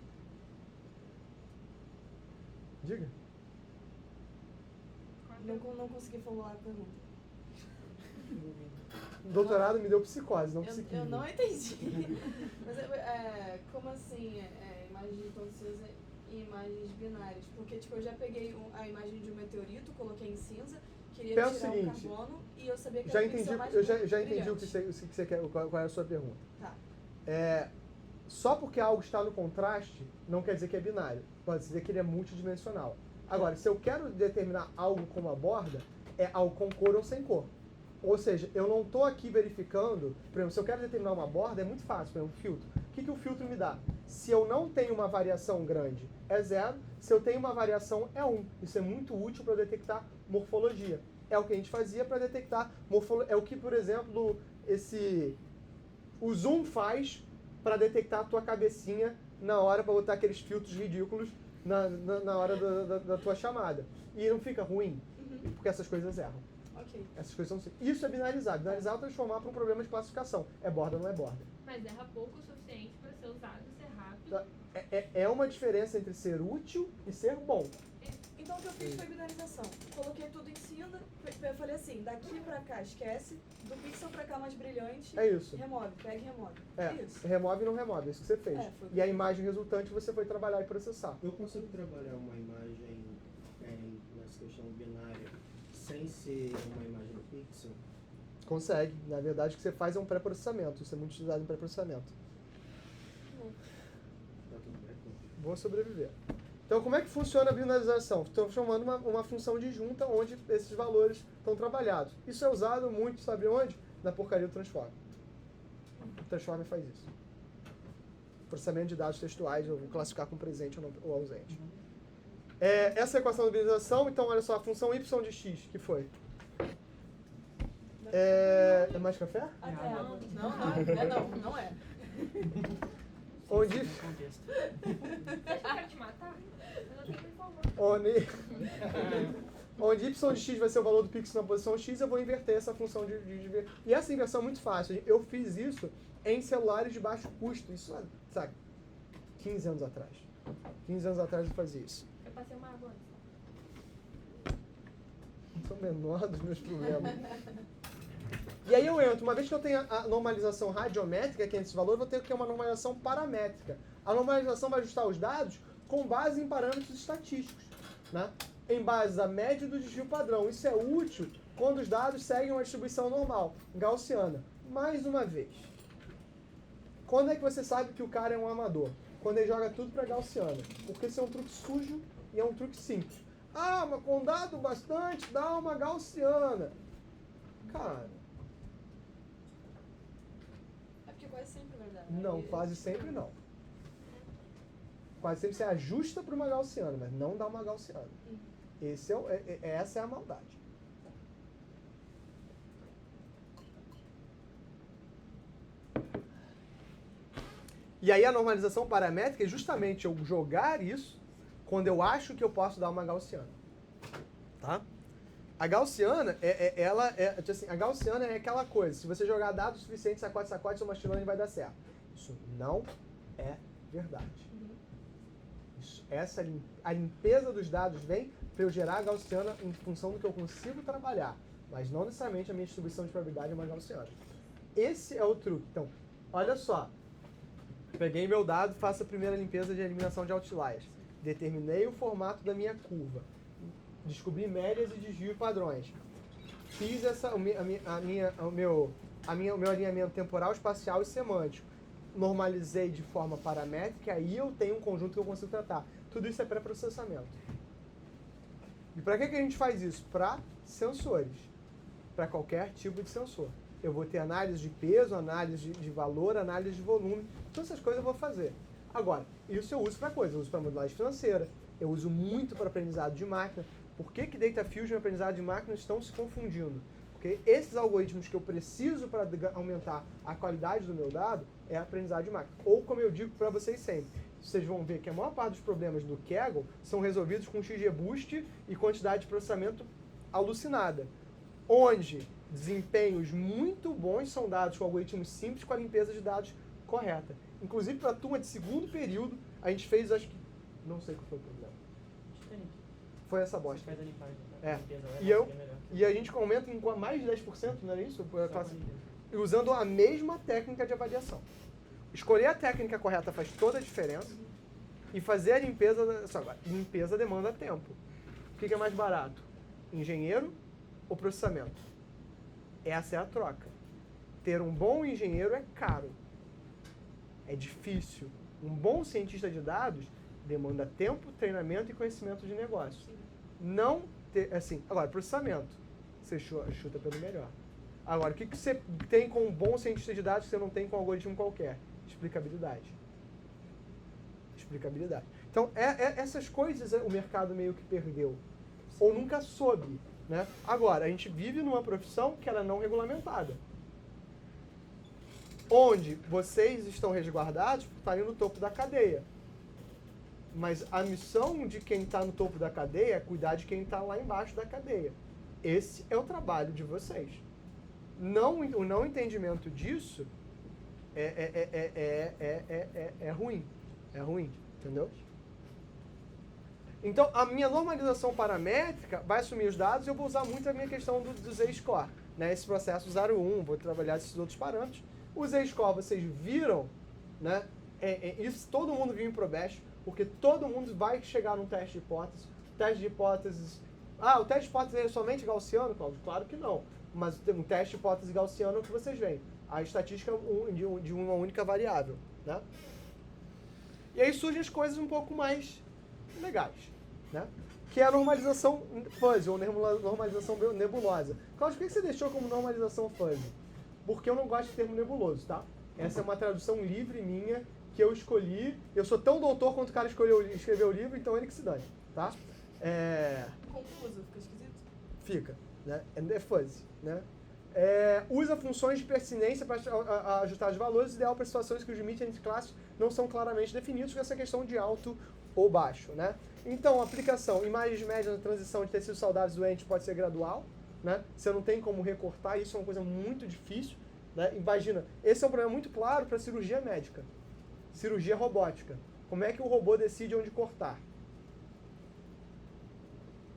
Diga. não consegui formular a pergunta. O doutorado me deu psicose, não Eu psiquismo. não entendi. Mas como assim, imagens de tom cinza e imagens binárias? Porque, tipo, eu já peguei a imagem de um meteorito, coloquei em cinza, queria Pensa tirar o seguinte, o carbono e eu sabia que Já era o pixel entendi, mais eu já entendi brilhante. o que você quer, qual é a sua pergunta. Tá. Só porque algo está no contraste, não quer dizer que é binário. Pode dizer que ele é multidimensional. Agora, se eu quero determinar algo com uma borda, é algo com cor ou sem cor. Ou seja, eu não estou aqui verificando, por exemplo, se eu quero determinar uma borda, é muito fácil, por exemplo, filtro. O que o filtro me dá? Se eu não tenho uma variação grande, é 0. Se eu tenho uma variação, é 1. Isso é muito útil para detectar morfologia. É o que a gente fazia para detectar morfologia. É o que, por exemplo, o zoom faz para detectar a tua cabecinha na hora para botar aqueles filtros ridículos na hora da tua chamada. E não fica ruim, porque essas coisas erram. Ok. Essas coisas são... Isso é binarizar. Binarizar é transformar para um problema de classificação. É borda ou não é borda. Mas erra pouco o suficiente para ser usado, ser rápido. É uma diferença entre ser útil e ser bom. Então o que eu fiz foi binarização. Coloquei tudo em cinza, eu falei assim, daqui pra cá esquece, do pixel pra cá mais brilhante, É isso. remove, pega e remove. É isso. Remove e não remove. É isso que você fez. Foi. E a imagem resultante você foi trabalhar e processar. Eu consigo trabalhar uma imagem nessa questão binária sem ser uma imagem pixel? Consegue. Na verdade, o que você faz é um pré-processamento. Isso é muito utilizado em pré-processamento. Tá tudo bem? Vou sobreviver. Então, como é que funciona a binarização? Estou chamando uma função de junta onde esses valores estão trabalhados. Isso é usado muito, sabe onde? Na porcaria do Transformer. O Transformer faz isso. Processamento de dados textuais, eu vou classificar como presente ou ausente. Essa é a equação da binarização. Então, olha só, a função y de x, que foi? É mais café? Até Não. água. Não é. Onde... Contexto. Deixa eu quero te matar? Eu não tenho que informar. Onde y de x vai ser o valor do pixel na posição x, eu vou inverter essa função de. E essa inversão é muito fácil. Eu fiz isso em celulares de baixo custo. Isso, sabe, 15 anos atrás. 15 anos atrás eu fazia isso. Eu passei uma água antes. São menor dos meus problemas. E aí eu entro, uma vez que eu tenho a normalização radiométrica, que é esse valor, eu vou ter que ter uma normalização paramétrica. A normalização vai ajustar os dados com base em parâmetros estatísticos, né? Em base da média do desvio padrão. Isso é útil quando os dados seguem uma distribuição normal, gaussiana. Mais uma vez, quando é que você sabe que o cara é um amador? Quando ele joga tudo para gaussiana. Porque isso é um truque sujo e é um truque simples. Ah, mas com dado bastante dá uma gaussiana. Cara... Quase sempre, verdade. Né? Não, quase sempre não. Quase sempre você ajusta para uma gaussiana, mas não dá uma gaussiana. Essa é a maldade. E aí a normalização paramétrica é justamente eu jogar isso quando eu acho que eu posso dar uma gaussiana. Tá? A gaussiana, a gaussiana é aquela coisa, se você jogar dados suficientes, sacode, seu machine learning vai dar certo. Isso não é verdade. A limpeza dos dados vem para eu gerar a gaussiana em função do que eu consigo trabalhar, mas não necessariamente a minha distribuição de probabilidade é uma gaussiana. Esse é o truque. Então, olha só. Peguei meu dado, faço a primeira limpeza de eliminação de outliers. Determinei o formato da minha curva. Descobri médias e desvio padrões. Fiz o meu alinhamento temporal, espacial e semântico. Normalizei de forma paramétrica, aí eu tenho um conjunto que eu consigo tratar. Tudo isso é pré-processamento. E para que a gente faz isso? Para sensores. Para qualquer tipo de sensor. Eu vou ter análise de peso, análise de valor, análise de volume. Todas essas coisas eu vou fazer. Agora, isso eu uso para coisa. Eu uso para modelagem financeira. Eu uso muito para aprendizado de máquina. Por que Data Fusion e aprendizado de máquina estão se confundindo? Porque esses algoritmos que eu preciso para aumentar a qualidade do meu dado é aprendizado de máquina. Ou, como eu digo para vocês sempre, vocês vão ver que a maior parte dos problemas do Kaggle são resolvidos com XGBoost e quantidade de processamento alucinada. Onde desempenhos muito bons são dados com algoritmos simples com a limpeza de dados correta. Inclusive, para a turma de segundo período, a gente fez, acho que... Não sei qual foi o problema. Foi essa bosta. Faz a limpagem. É. Melhor. E a gente aumenta em mais de 10%, não era isso? E usando a mesma técnica de avaliação. Escolher a técnica correta faz toda a diferença. E fazer a limpeza... Só agora, limpeza demanda tempo. O que é mais barato? Engenheiro ou processamento? Essa é a troca. Ter um bom engenheiro é caro. É difícil. Um bom cientista de dados demanda tempo, treinamento e conhecimento de negócio. Não ter, assim, agora, processamento. Você chuta pelo melhor. Agora, o que você tem com um bom cientista de dados que você não tem com um algoritmo qualquer? Explicabilidade. Explicabilidade. Então, essas coisas o mercado meio que perdeu. Ou nunca soube. Né? Agora, a gente vive numa profissão que ela é não regulamentada. Onde vocês estão resguardados por estarem no topo da cadeia. Mas a missão de quem está no topo da cadeia é cuidar de quem está lá embaixo da cadeia. Esse é o trabalho de vocês. O não entendimento disso é ruim. É ruim, entendeu? Então, a minha normalização paramétrica vai assumir os dados e eu vou usar muito a minha questão do Z-score. Né? Esse processo 0,1, vou trabalhar esses outros parâmetros. O Z-score, vocês viram, né? Isso todo mundo viu em Probest, porque todo mundo vai chegar num teste de hipótese. Teste de hipóteses... o teste de hipótese é somente gaussiano, Cláudio? Claro que não. Mas tem um teste de hipótese gaussiano que vocês veem. A estatística de uma única variável. Né? E aí surgem as coisas um pouco mais legais. Né? Que é a normalização fuzzy, ou normalização nebulosa. Cláudio, por que você deixou como normalização fuzzy? Porque eu não gosto de termo nebuloso, tá? Essa é uma tradução livre minha, que eu escolhi. Eu sou tão doutor quanto o cara escreveu o livro, então ele que se dane, tá? Confuso, fica esquisito? Fica, né? É fuzzy, né? Usa funções de persistência para ajustar os valores, ideal para situações que os limites entre classes não são claramente definidos, com essa questão de alto ou baixo, né? Então, aplicação, imagens médias na transição de tecidos saudáveis doentes pode ser gradual, né? Você não tem como recortar, isso é uma coisa muito difícil, né? Imagina, esse é um problema muito claro para cirurgia médica, cirurgia robótica. Como é que o robô decide onde cortar?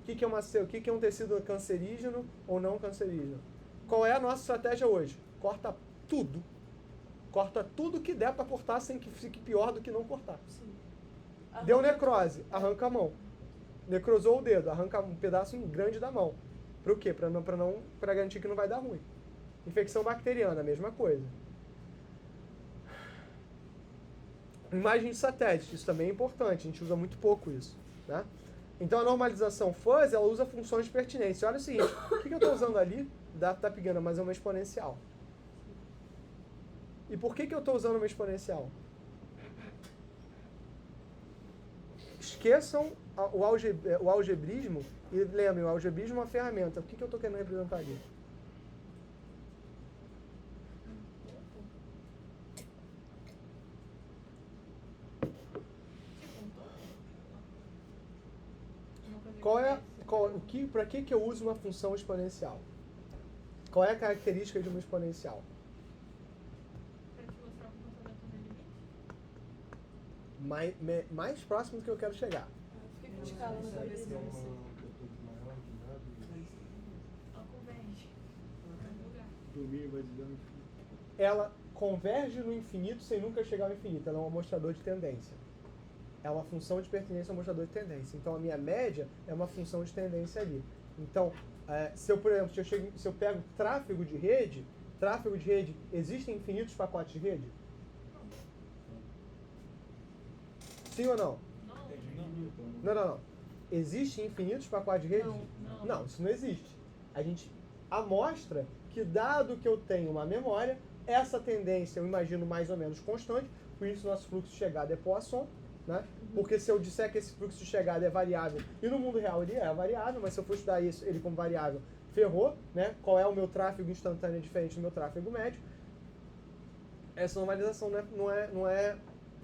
O que é um tecido cancerígeno ou não cancerígeno? Qual é a nossa estratégia hoje? Corta tudo. Corta tudo que der para cortar sem que fique pior do que não cortar. Sim. Deu necrose, arranca a mão. Necrosou o dedo, arranca um pedaço grande da mão. Para o quê? Para garantir que não vai dar ruim. Infecção bacteriana, a mesma coisa. Imagem de satélite, isso também é importante, a gente usa muito pouco isso. Né? Então a normalização fuzzy, ela usa funções de pertinência. Olha o seguinte, o que eu estou usando ali? Tá pegando, mas é uma exponencial. E por que eu estou usando uma exponencial? Esqueçam o algebrismo e lembrem, o algebrismo é uma ferramenta. O que eu estou querendo representar ali? Para que eu uso uma função exponencial? Qual é a característica de uma exponencial? Pra te mostrar o comportamento no limite? Mais próximo do que eu quero chegar. Fiquei com escala na cabeça Tem desse. uma amplitude maior de nada. Ela converge. No lugar. Domínio vai desviando. Ela converge no infinito sem nunca chegar ao infinito. Ela é um amostrador de tendência. É uma função de pertinência ao amostrador de tendência. Então, a minha média é uma função de tendência ali. Então, se eu, por exemplo, se eu pego tráfego de rede, existem infinitos pacotes de rede? Sim ou não? Não. Existem infinitos pacotes de rede? Não, isso não existe. A gente amostra que, dado que eu tenho uma memória, essa tendência eu imagino mais ou menos constante, por isso nosso fluxo de chegada é Poisson, né? Porque se eu disser que esse fluxo de chegada é variável, e no mundo real ele é variável, mas se eu for estudar ele como variável, ferrou, né? Qual é o meu tráfego instantâneo diferente do meu tráfego médio? Essa normalização não é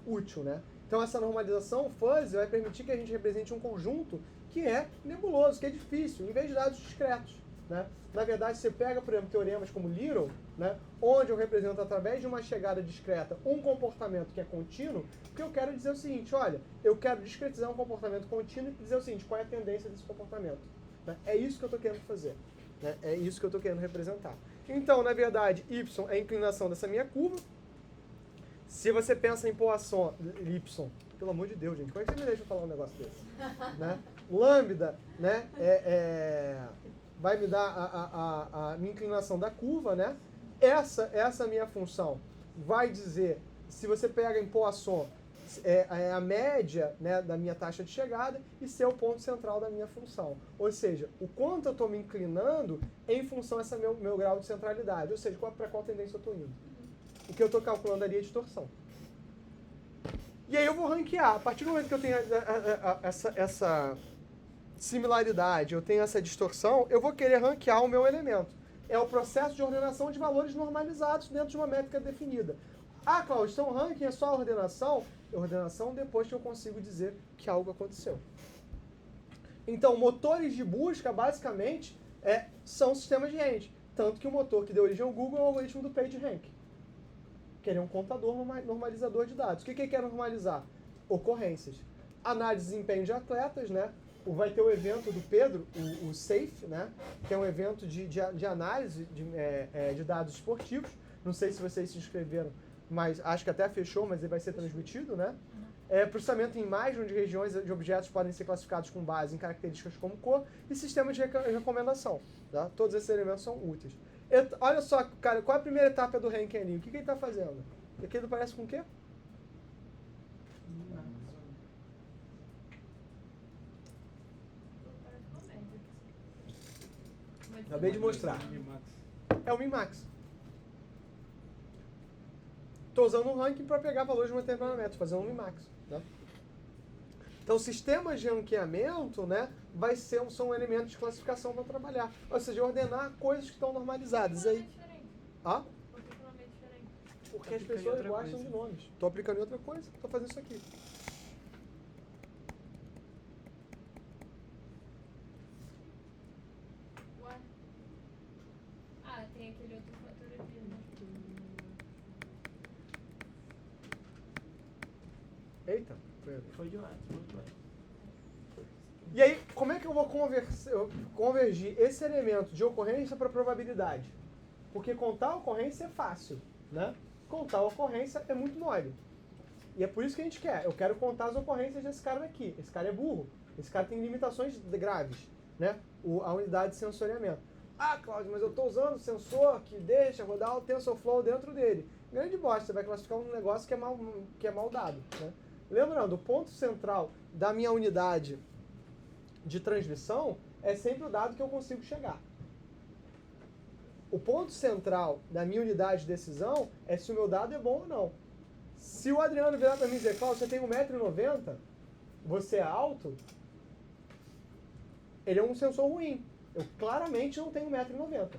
útil, né? Então essa normalização fuzzy vai permitir que a gente represente um conjunto que é nebuloso, que é difícil, em vez de dados discretos, né? Na verdade, você pega, por exemplo, teoremas como Little, né, onde eu represento através de uma chegada discreta um comportamento que é contínuo, porque eu quero dizer o seguinte, olha, eu quero discretizar um comportamento contínuo e dizer o seguinte, qual é a tendência desse comportamento. Né? É isso que eu estou querendo fazer. Né? É isso que eu estou querendo representar. Então, na verdade, y é a inclinação dessa minha curva. Se você pensa em Poisson, y, pelo amor de Deus, gente, como é que você me deixa falar um negócio desse? Né? Lambda, né, vai me dar a minha inclinação da curva, né? Essa minha função vai dizer, se você pega em Poisson, é a média, né, da minha taxa de chegada e ser o ponto central da minha função. Ou seja, o quanto eu estou me inclinando em função desse meu grau de centralidade. Ou seja, para qual tendência eu estou indo. O que eu estou calculando ali é distorção. E aí eu vou ranquear. A partir do momento que eu tenho essa similaridade, eu tenho essa distorção, eu vou querer ranquear o meu elemento. É o processo de ordenação de valores normalizados dentro de uma métrica definida. Ah, Cláudio, então ranking é só ordenação? Ordenação depois que eu consigo dizer que algo aconteceu. Então, motores de busca, basicamente, são sistemas de range. Tanto que o motor que deu origem ao Google é o algoritmo do PageRank. Que ele é um contador normalizador de dados. O que ele quer normalizar? Ocorrências. Análise de desempenho de atletas, né? Vai ter o evento do Pedro, o SAFE, né? Que é um evento de análise de dados esportivos. Não sei se vocês se inscreveram, mas acho que até fechou, mas ele vai ser transmitido, né? Processamento em imagem, onde regiões de objetos podem ser classificados com base em características como cor, e sistema de recomendação. Tá? Todos esses elementos são úteis. Olha só, cara, qual é a primeira etapa do ranking ali? O que ele está fazendo? Aquilo parece com o quê? Acabei de mostrar. É o Minmax. Estou usando um ranking para pegar valores de uma determinada métrica, fazendo um Minmax. Né? Então, sistemas de ranqueamento, né, são elementos de classificação para trabalhar. Ou seja, ordenar coisas que estão normalizadas. Aí, porque as pessoas gostam de nomes. Estou aplicando em outra coisa, estou fazendo isso aqui. Tem aquele outro fator aqui, né? Eita. Foi demais, muito demais. E aí, como é que eu vou convergir esse elemento de ocorrência para probabilidade? Porque contar a ocorrência é fácil, né? Contar a ocorrência é muito mole. E é por isso que a gente quer. Eu quero contar as ocorrências desse cara daqui. Esse cara é burro. Esse cara tem limitações graves, né? A unidade de sensoriamento. Ah, Cláudio, mas eu estou usando o sensor que deixa rodar o TensorFlow dentro dele. Grande bosta, você vai classificar um negócio que é mal dado. Né? Lembrando, o ponto central da minha unidade de transmissão é sempre o dado que eu consigo chegar. O ponto central da minha unidade de decisão é se o meu dado é bom ou não. Se o Adriano virar para mim e dizer, Cláudio, você tem 1,90 m, você é alto, ele é um sensor ruim. Eu claramente não tenho 1,90 m.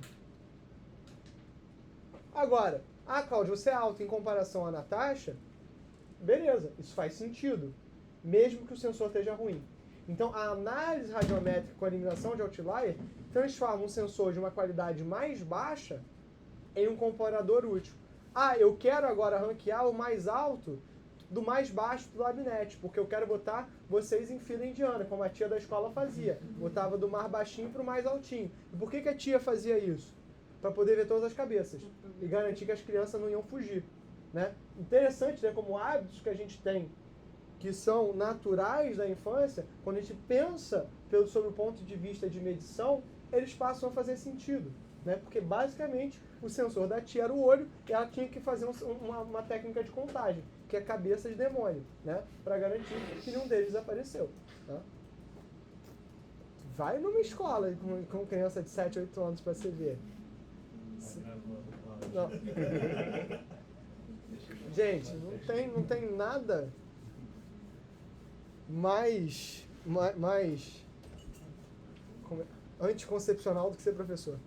Agora, Cláudio, você é alto em comparação à Natasha? Beleza, isso faz sentido. Mesmo que o sensor esteja ruim. Então, a análise radiométrica com a eliminação de outlier transforma um sensor de uma qualidade mais baixa em um comparador útil. Ah, eu quero agora ranquear o mais alto do mais baixo do LabNet, porque eu quero botar vocês em fila indiana, como a tia da escola fazia. Botava do mais baixinho para o mais altinho. E por que a tia fazia isso? Para poder ver todas as cabeças e garantir que as crianças não iam fugir. Né? Interessante, né, como hábitos que a gente tem que são naturais da infância, quando a gente pensa sobre o ponto de vista de medição, eles passam a fazer sentido. Né? Porque basicamente o sensor da tia era o olho e ela tinha que fazer uma técnica de contagem, que é cabeça de demônio, né? Para garantir que nenhum deles apareceu. Tá? Vai numa escola com criança de 7, 8 anos para você ver. Não. Gente, não tem nada mais anticoncepcional do que ser professor.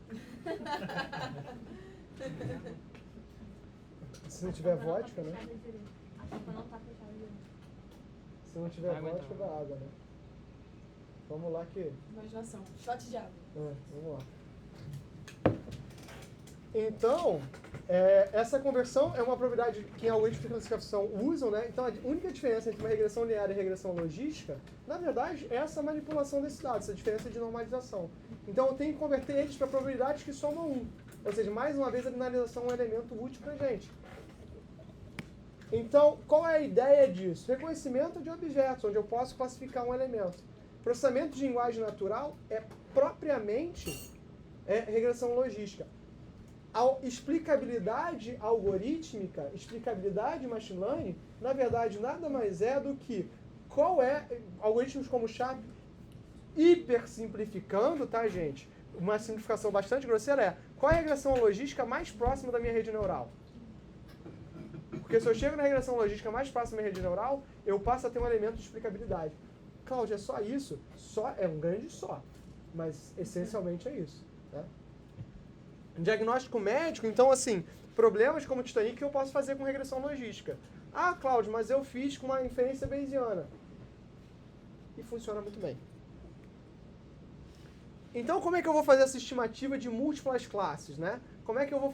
Se não tiver vodka, né? Se não tiver vodka, dá água, né? Vamos lá que... Imaginação. Shot de água. Vamos lá. Então, essa conversão é uma propriedade que algoritmos de classificação usam, né? Então, a única diferença entre uma regressão linear e regressão logística, na verdade, é essa manipulação desses dados, essa diferença de normalização. Então, eu tenho que converter eles para probabilidades que somam 1. Ou seja, mais uma vez, a linearização é um elemento útil para a gente. Então, qual é a ideia disso? Reconhecimento de objetos, onde eu posso classificar um elemento. Processamento de linguagem natural é propriamente regressão logística. A explicabilidade algorítmica, explicabilidade machine learning, na verdade, nada mais é do que algoritmos como SHAP, hiper simplificando, tá, gente? Uma simplificação bastante grosseira qual é a regressão logística mais próxima da minha rede neural? Porque se eu chego na regressão logística mais próxima da minha rede neural, eu passo a ter um elemento de explicabilidade. Cláudio, é só isso? Só é um grande só, mas essencialmente é isso, né? Diagnóstico médico, então, assim, problemas como Titanic eu posso fazer com regressão logística. Ah, Cláudio, mas eu fiz com uma inferência bayesiana. E funciona muito bem. Então, como é que eu vou fazer essa estimativa de múltiplas classes, né? Como é que eu vou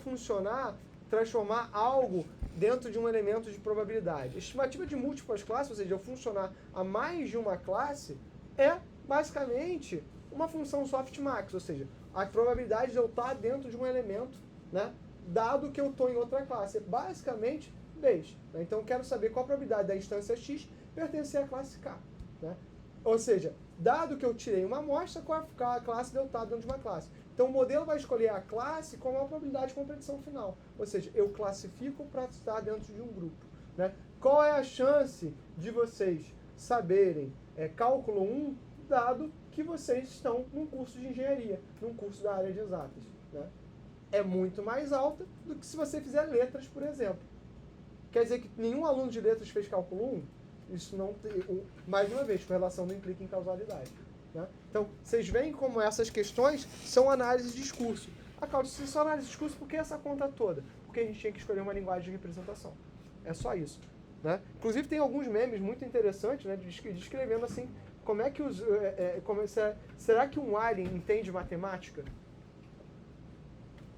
transformar algo dentro de um elemento de probabilidade? A estimativa de múltiplas classes, ou seja, eu funcionar a mais de uma classe, é basicamente uma função softmax, ou seja, a probabilidade de eu estar dentro de um elemento, né, dado que eu estou em outra classe. É basicamente Bayes. Né? Então, eu quero saber qual a probabilidade da instância X pertencer à classe K. Né? Ou seja, dado que eu tirei uma amostra, qual a classe de eu estar dentro de uma classe. Então, o modelo vai escolher a classe com a probabilidade com predição final. Ou seja, eu classifico para estar dentro de um grupo. Né? Qual é a chance de vocês saberem cálculo 1, dado que vocês estão num curso de engenharia, num curso da área de exatas. Né? É muito mais alta do que se você fizer letras, por exemplo. Quer dizer que nenhum aluno de letras fez cálculo 1? Isso não tem... Mais uma vez, correlação não implica em causalidade. Né? Então, vocês veem como essas questões são análise de discurso. Cláudio, se são análise de discurso, por que essa conta toda? Porque a gente tinha que escolher uma linguagem de representação. É só isso. Né? Inclusive, tem alguns memes muito interessantes, né, descrevendo assim, como é que será que um alien entende matemática?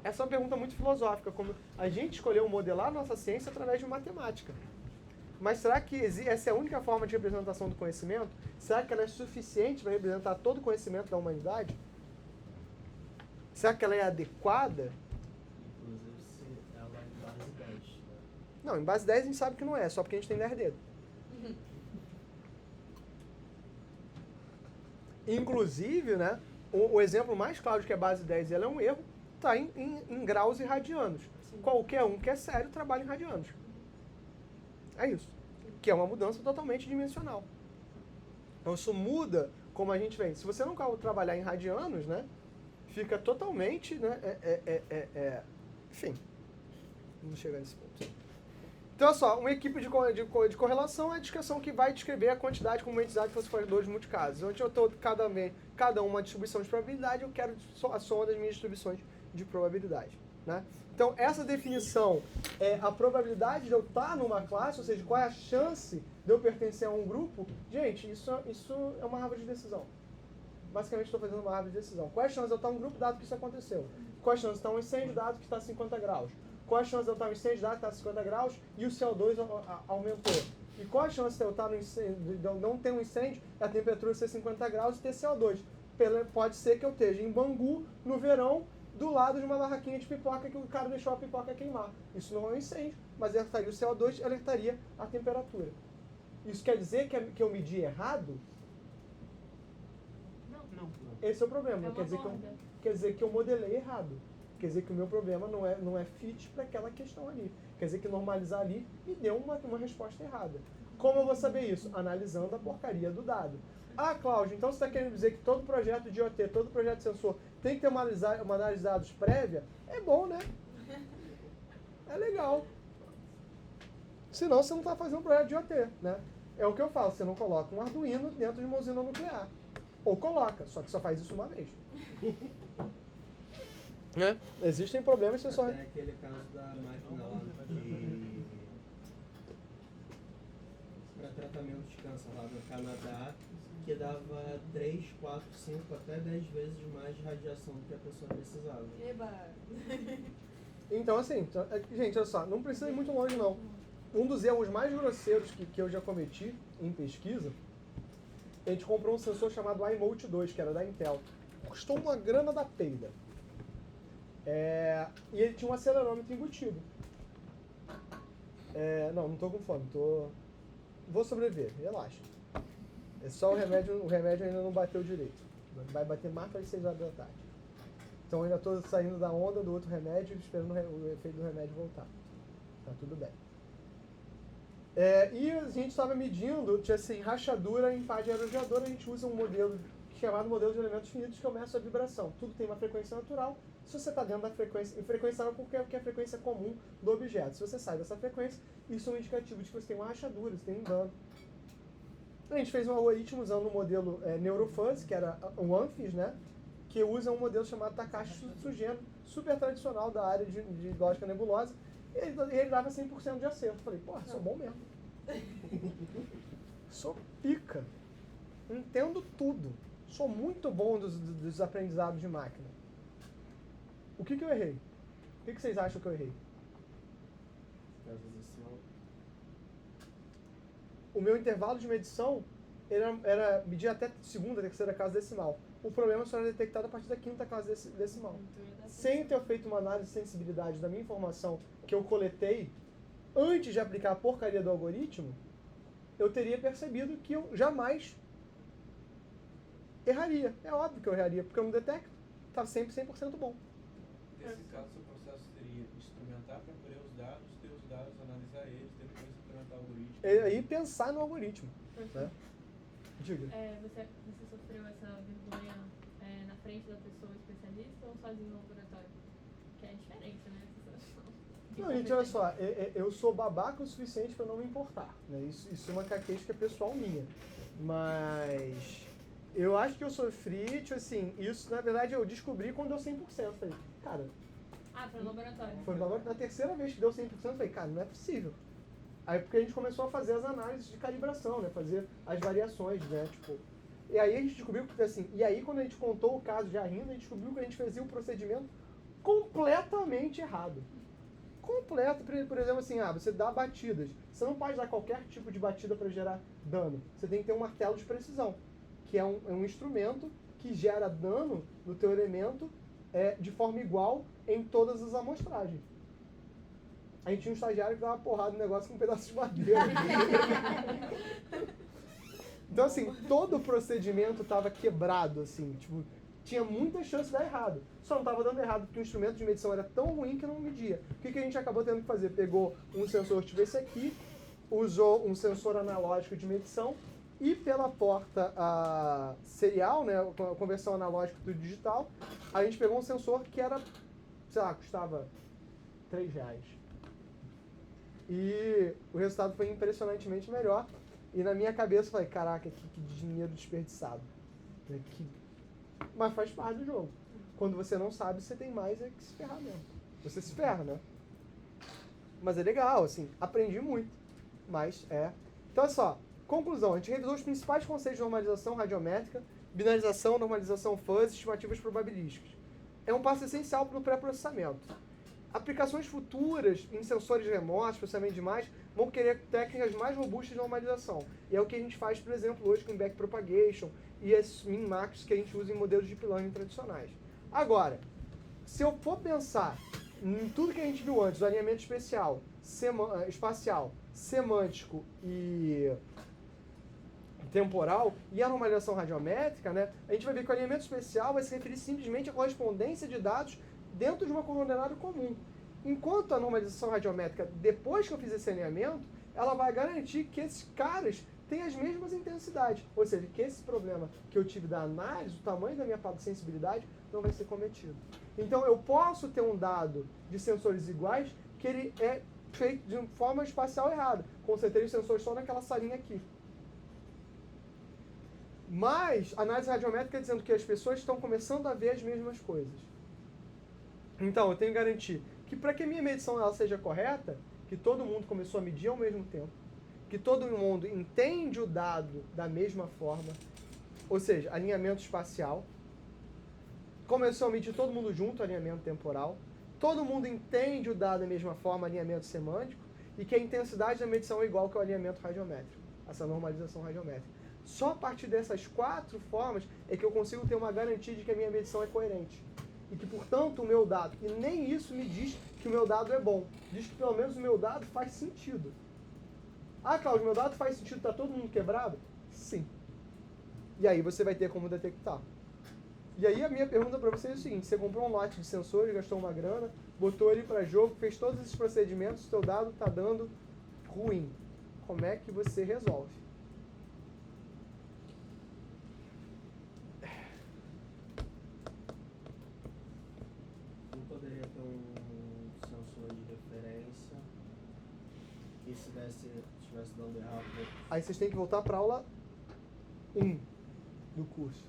Essa é uma pergunta muito filosófica, como a gente escolheu modelar a nossa ciência através de matemática. Mas será que essa é a única forma de representação do conhecimento? Será que ela é suficiente para representar todo o conhecimento da humanidade? Será que ela é adequada? Inclusive, se ela é em base 10. Né? Não, em base 10 a gente sabe que não é, só porque a gente tem 10 dedos. Inclusive, né, o exemplo mais claro de que a base 10 ela é um erro está em graus e radianos. Sim. Qualquer um que é sério trabalha em radianos. É isso. Que é uma mudança totalmente dimensional. Então isso muda como a gente vem. Se você não trabalhar em radianos, né, fica totalmente, né, enfim, vamos chegar nesse ponto. Então, olha só, uma equipe de correlação é a descrição que vai descrever a quantidade comumente usada de falsificadores multicasos. Onde eu estou, cada uma distribuição de probabilidade, eu quero a soma das minhas distribuições de probabilidade. Né? Então, essa definição é a probabilidade de eu estar numa classe, ou seja, qual é a chance de eu pertencer a um grupo, gente, isso é uma árvore de decisão. Basicamente, estou fazendo uma árvore de decisão. Qual é a chance de eu estar em um grupo dado que isso aconteceu? Qual é a chance de eu estar um incêndio dado que está a 50 graus? Qual é a chance de eu estar um incêndio dado que está a 50 graus e o CO2 aumentou? E qual é a chance de eu estar no incêndio, de eu não ter um incêndio, a temperatura ser 50 graus e ter CO2? Pode ser que eu esteja em Bangu, no verão, do lado de uma barraquinha de pipoca que o cara deixou a pipoca queimar. Isso não é um incêndio, mas alertaria o CO2, alertaria a temperatura. Isso quer dizer que eu medi errado? Não. Esse é o problema. É uma Quer dizer que eu modelei errado. Quer dizer que o meu problema não é fit para aquela questão ali. Quer dizer que normalizar ali me deu uma resposta errada. Como eu vou saber isso? Analisando a porcaria do dado. Ah, Cláudio, então você está querendo dizer que todo projeto de IoT, todo projeto de sensor tem que ter uma análise de dados prévia? É bom, né? É legal. Senão você não está fazendo um projeto de IoT, né? É o que eu falo, você não coloca um Arduino dentro de uma usina nuclear. Ou coloca, só que só faz isso uma vez. Existem problemas que você só... Até aquele caso da máquina lá para tratamento de câncer lá no Canadá, que dava 3, 4, 5, até 10 vezes mais de radiação do que a pessoa precisava. Eba! Então, assim, gente, olha só, não precisa ir muito longe, não. Um dos erros mais grosseiros que eu já cometi em pesquisa, a gente comprou um sensor chamado iMote 2, que era da Intel. Custou uma grana da peida. E ele tinha um acelerômetro embutido. Não estou com fome, vou sobreviver, relaxa. É só o remédio ainda não bateu direito. Vai bater mais para as 6 horas da tarde. Então ainda estou saindo da onda do outro remédio, esperando o efeito do remédio voltar. Tá tudo bem. E a gente estava medindo, tinha assim, rachadura em pá de aerogerador, a gente usa um modelo chamado modelo de elementos finitos que eu meço a vibração. Tudo tem uma frequência natural. Se você está dentro da frequência, em frequência natural porque é a frequência comum do objeto. Se você sai dessa frequência, isso é um indicativo de que você tem uma rachadura, você tem um dano. A gente fez um algoritmo usando um modelo Neurofuzz, que era um ANFIS, né? Que usa um modelo chamado Takashi Sugeno, super tradicional da área de lógica nebulosa. E ele dava 100% de acerto. Falei, porra, sou bom mesmo. Sou pica. Entendo tudo. Sou muito bom dos aprendizados de máquina. O que eu errei? O que vocês acham que eu errei? O meu intervalo de medição era medir até segunda, terceira casa decimal. O problema só era detectado a partir da quinta casa decimal. Sem ter feito uma análise de sensibilidade da minha informação que eu coletei antes de aplicar a porcaria do algoritmo, eu teria percebido que eu jamais erraria. É óbvio que eu erraria, porque eu não detecto. Está sempre 100% bom. Nesse caso, seu processo seria instrumentar para colher os dados, ter os dados, analisar eles, depois implementar o algoritmo. E aí pensar no algoritmo. Né? Diga. Você sofreu essa vergonha na frente da pessoa especialista ou sozinho no laboratório? Que é diferente, né? Não, gente, olha só, eu sou babaca o suficiente para não me importar. Né? Isso é uma característica pessoal minha. Mas eu acho que eu sofri, tipo assim, isso na verdade eu descobri quando deu 100%. Falei, cara... foi no laboratório. Foi no laboratório. Na terceira vez que deu 100%, eu falei, cara, não é possível. Aí porque a gente começou a fazer as análises de calibração, né? Fazer as variações, né? Tipo, e aí a gente descobriu que, assim, e aí quando a gente contou o caso já rindo, a gente descobriu que a gente fazia o procedimento completamente errado. Completo, por exemplo, assim, você dá batidas. Você não pode dar qualquer tipo de batida para gerar dano. Você tem que ter um martelo de precisão, que é um instrumento que gera dano no teu elemento de forma igual em todas as amostragens. A gente tinha um estagiário que dava uma porrada no negócio com um pedaço de madeira. Então, assim, todo o procedimento estava quebrado, assim, tipo, tinha muita chance de dar errado. Só não estava dando errado porque o instrumento de medição era tão ruim que não media. O que a gente acabou tendo que fazer? Pegou um sensor tipo esse aqui, usou um sensor analógico de medição e pela porta serial, né, a conversão analógica do digital, a gente pegou um sensor que era, sei lá, custava R$3. E o resultado foi impressionantemente melhor. E na minha cabeça eu falei, caraca, que dinheiro desperdiçado. Mas faz parte do jogo. Quando você não sabe, você tem mais que se ferrar mesmo. Você se ferra, né? Mas é legal, assim, aprendi muito. Mas Então, olha só. Conclusão. A gente revisou os principais conceitos de normalização radiométrica, binarização, normalização fuzzy, estimativas probabilísticas. É um passo essencial para o pré-processamento. Aplicações futuras em sensores remotos, processamento de imagens, vão querer técnicas mais robustas de normalização. E é o que a gente faz, por exemplo, hoje com backpropagation e esses min-max que a gente usa em modelos de deep learning tradicionais. Agora, se eu for pensar em tudo que a gente viu antes, o alinhamento espacial, semântico e temporal e a normalização radiométrica, né, a gente vai ver que o alinhamento especial vai se referir simplesmente à correspondência de dados dentro de uma coordenada comum. Enquanto a normalização radiométrica, depois que eu fiz esse alinhamento, ela vai garantir que esses caras têm as mesmas intensidades. Ou seja, que esse problema que eu tive da análise, o tamanho da minha sensibilidade, não vai ser cometido. Então, eu posso ter um dado de sensores iguais que ele é feito de forma espacial errada. Concentrei os sensores só naquela salinha aqui. Mas, a análise radiométrica dizendo que as pessoas estão começando a ver as mesmas coisas. Então, eu tenho que garantir que para que a minha medição ela seja correta, que todo mundo começou a medir ao mesmo tempo, que todo mundo entende o dado da mesma forma, ou seja, alinhamento espacial, começou a medir todo mundo junto, alinhamento temporal, todo mundo entende o dado da mesma forma, alinhamento semântico, e que a intensidade da medição é igual que o alinhamento radiométrico, essa normalização radiométrica. Só a partir dessas 4 formas é que eu consigo ter uma garantia de que a minha medição é coerente. E que, portanto, o meu dado, e nem isso me diz que o meu dado é bom, diz que pelo menos o meu dado faz sentido. Ah, Cláudio, meu dado faz sentido, está todo mundo quebrado? Sim. E aí você vai ter como detectar. E aí a minha pergunta para você é o seguinte, você comprou um lote de sensores, gastou uma grana, botou ele para jogo, fez todos esses procedimentos, o seu dado está dando ruim. Como é que você resolve? Poderia ter um sensor de referência que se estivesse dando errado. Aí vocês têm que voltar para a aula 1 do curso.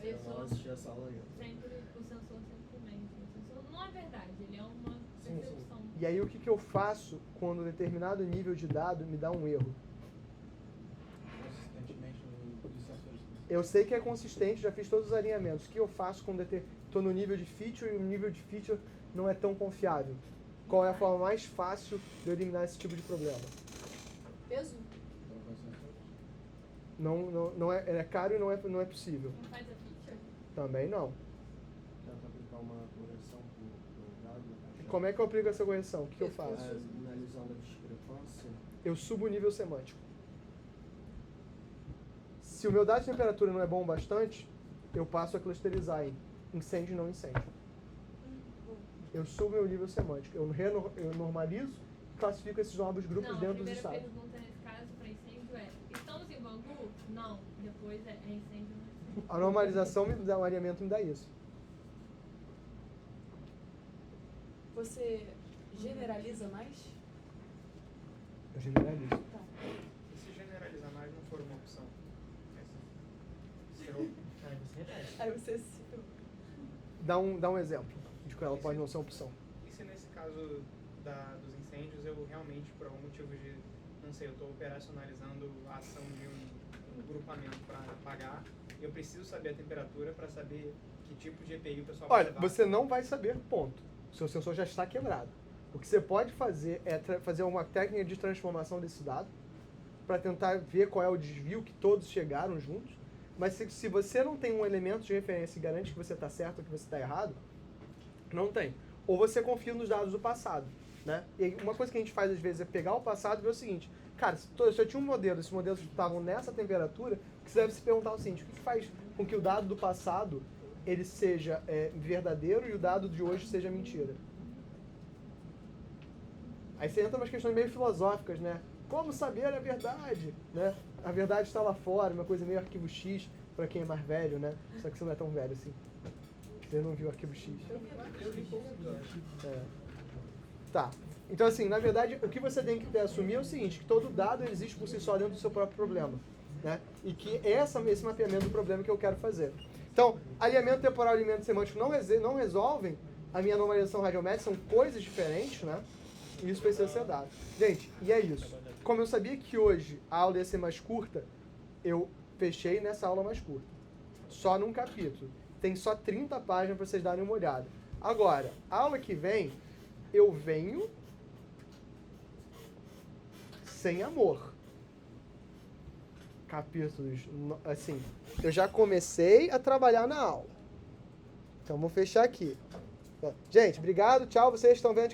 Eu não assisti essa aula ainda. Sempre o sensor sempre mente. O sensor não é verdade, ele é uma percepção. E aí o que eu faço quando um determinado nível de dado me dá um erro? Consistentemente dos sensores. Eu sei que é consistente, já fiz todos os alinhamentos. O que eu faço quando estou no nível de feature e o nível de feature não é tão confiável? Qual é a forma mais fácil de eu eliminar esse tipo de problema? Peso? Não é caro e não é possível. Não faz a feature? Também não. Tenta aplicar uma correção pro dado. Como é que eu aplico essa correção? O que eu faço? Analisando a discrepância. Eu subo o nível semântico. Se o meu dado de temperatura não é bom o bastante, eu passo a clusterizar em incêndio e não incêndio. Eu subo meu nível semântico. Eu normalizo e classifico esses novos grupos Não, dentro dos a estados. primeira pergunta nesse caso para incêndio é: estamos em Bangu? Não. Depois é incêndio. A normalização me dá, o alinhamento me dá isso. Você generaliza mais? Eu generalizo. Tá. E se generalizar mais não for uma opção? Zero. Aí você repete. Aí você se... Dá um exemplo de que ela pode não ser opção. E se nesse caso dos incêndios eu realmente, por algum motivo de, não sei, eu estou operacionalizando a ação de um grupamento para apagar e eu preciso saber a temperatura para saber que tipo de EPI o pessoal vai Olha, levar? você não vai saber, ponto. O seu sensor já está quebrado. O que você pode fazer é fazer uma técnica de transformação desse dado para tentar ver qual é o desvio que todos chegaram juntos. Mas se você não tem um elemento de referência que garante que você está certo ou que você está errado, não tem. Ou você confia nos dados do passado, né? E aí, uma coisa que a gente faz às vezes é pegar o passado e ver o seguinte: cara, se eu tinha um modelo, esses modelos estavam nessa temperatura, que você deve se perguntar o seguinte: o que faz com que o dado do passado ele seja verdadeiro e o dado de hoje seja mentira? Aí você entra umas questões meio filosóficas, né? Como saber a verdade, né? A verdade está lá fora, uma coisa meio arquivo X, para quem é mais velho, né? Só que você não é tão velho assim. Você não viu arquivo X. Eu vi pouco episódio. Tá. Então, assim, na verdade, o que você tem que assumir é o seguinte, que todo dado existe por si só dentro do seu próprio problema, né? E que esse mapeamento do problema que eu quero fazer. Então, alinhamento temporal e alinhamento semântico não resolvem a minha normalização radiométrica, são coisas diferentes, né? E isso precisa ser dado. Gente, e é isso. como eu sabia que hoje a aula ia ser mais curta, eu fechei nessa aula mais curta. Só num capítulo. Tem só 30 páginas para vocês darem uma olhada. Agora, a aula que vem, eu venho sem amor. Capítulos, assim, eu já comecei a trabalhar na aula. Então, vamos fechar aqui. Gente, obrigado, tchau, vocês estão vendo de casa.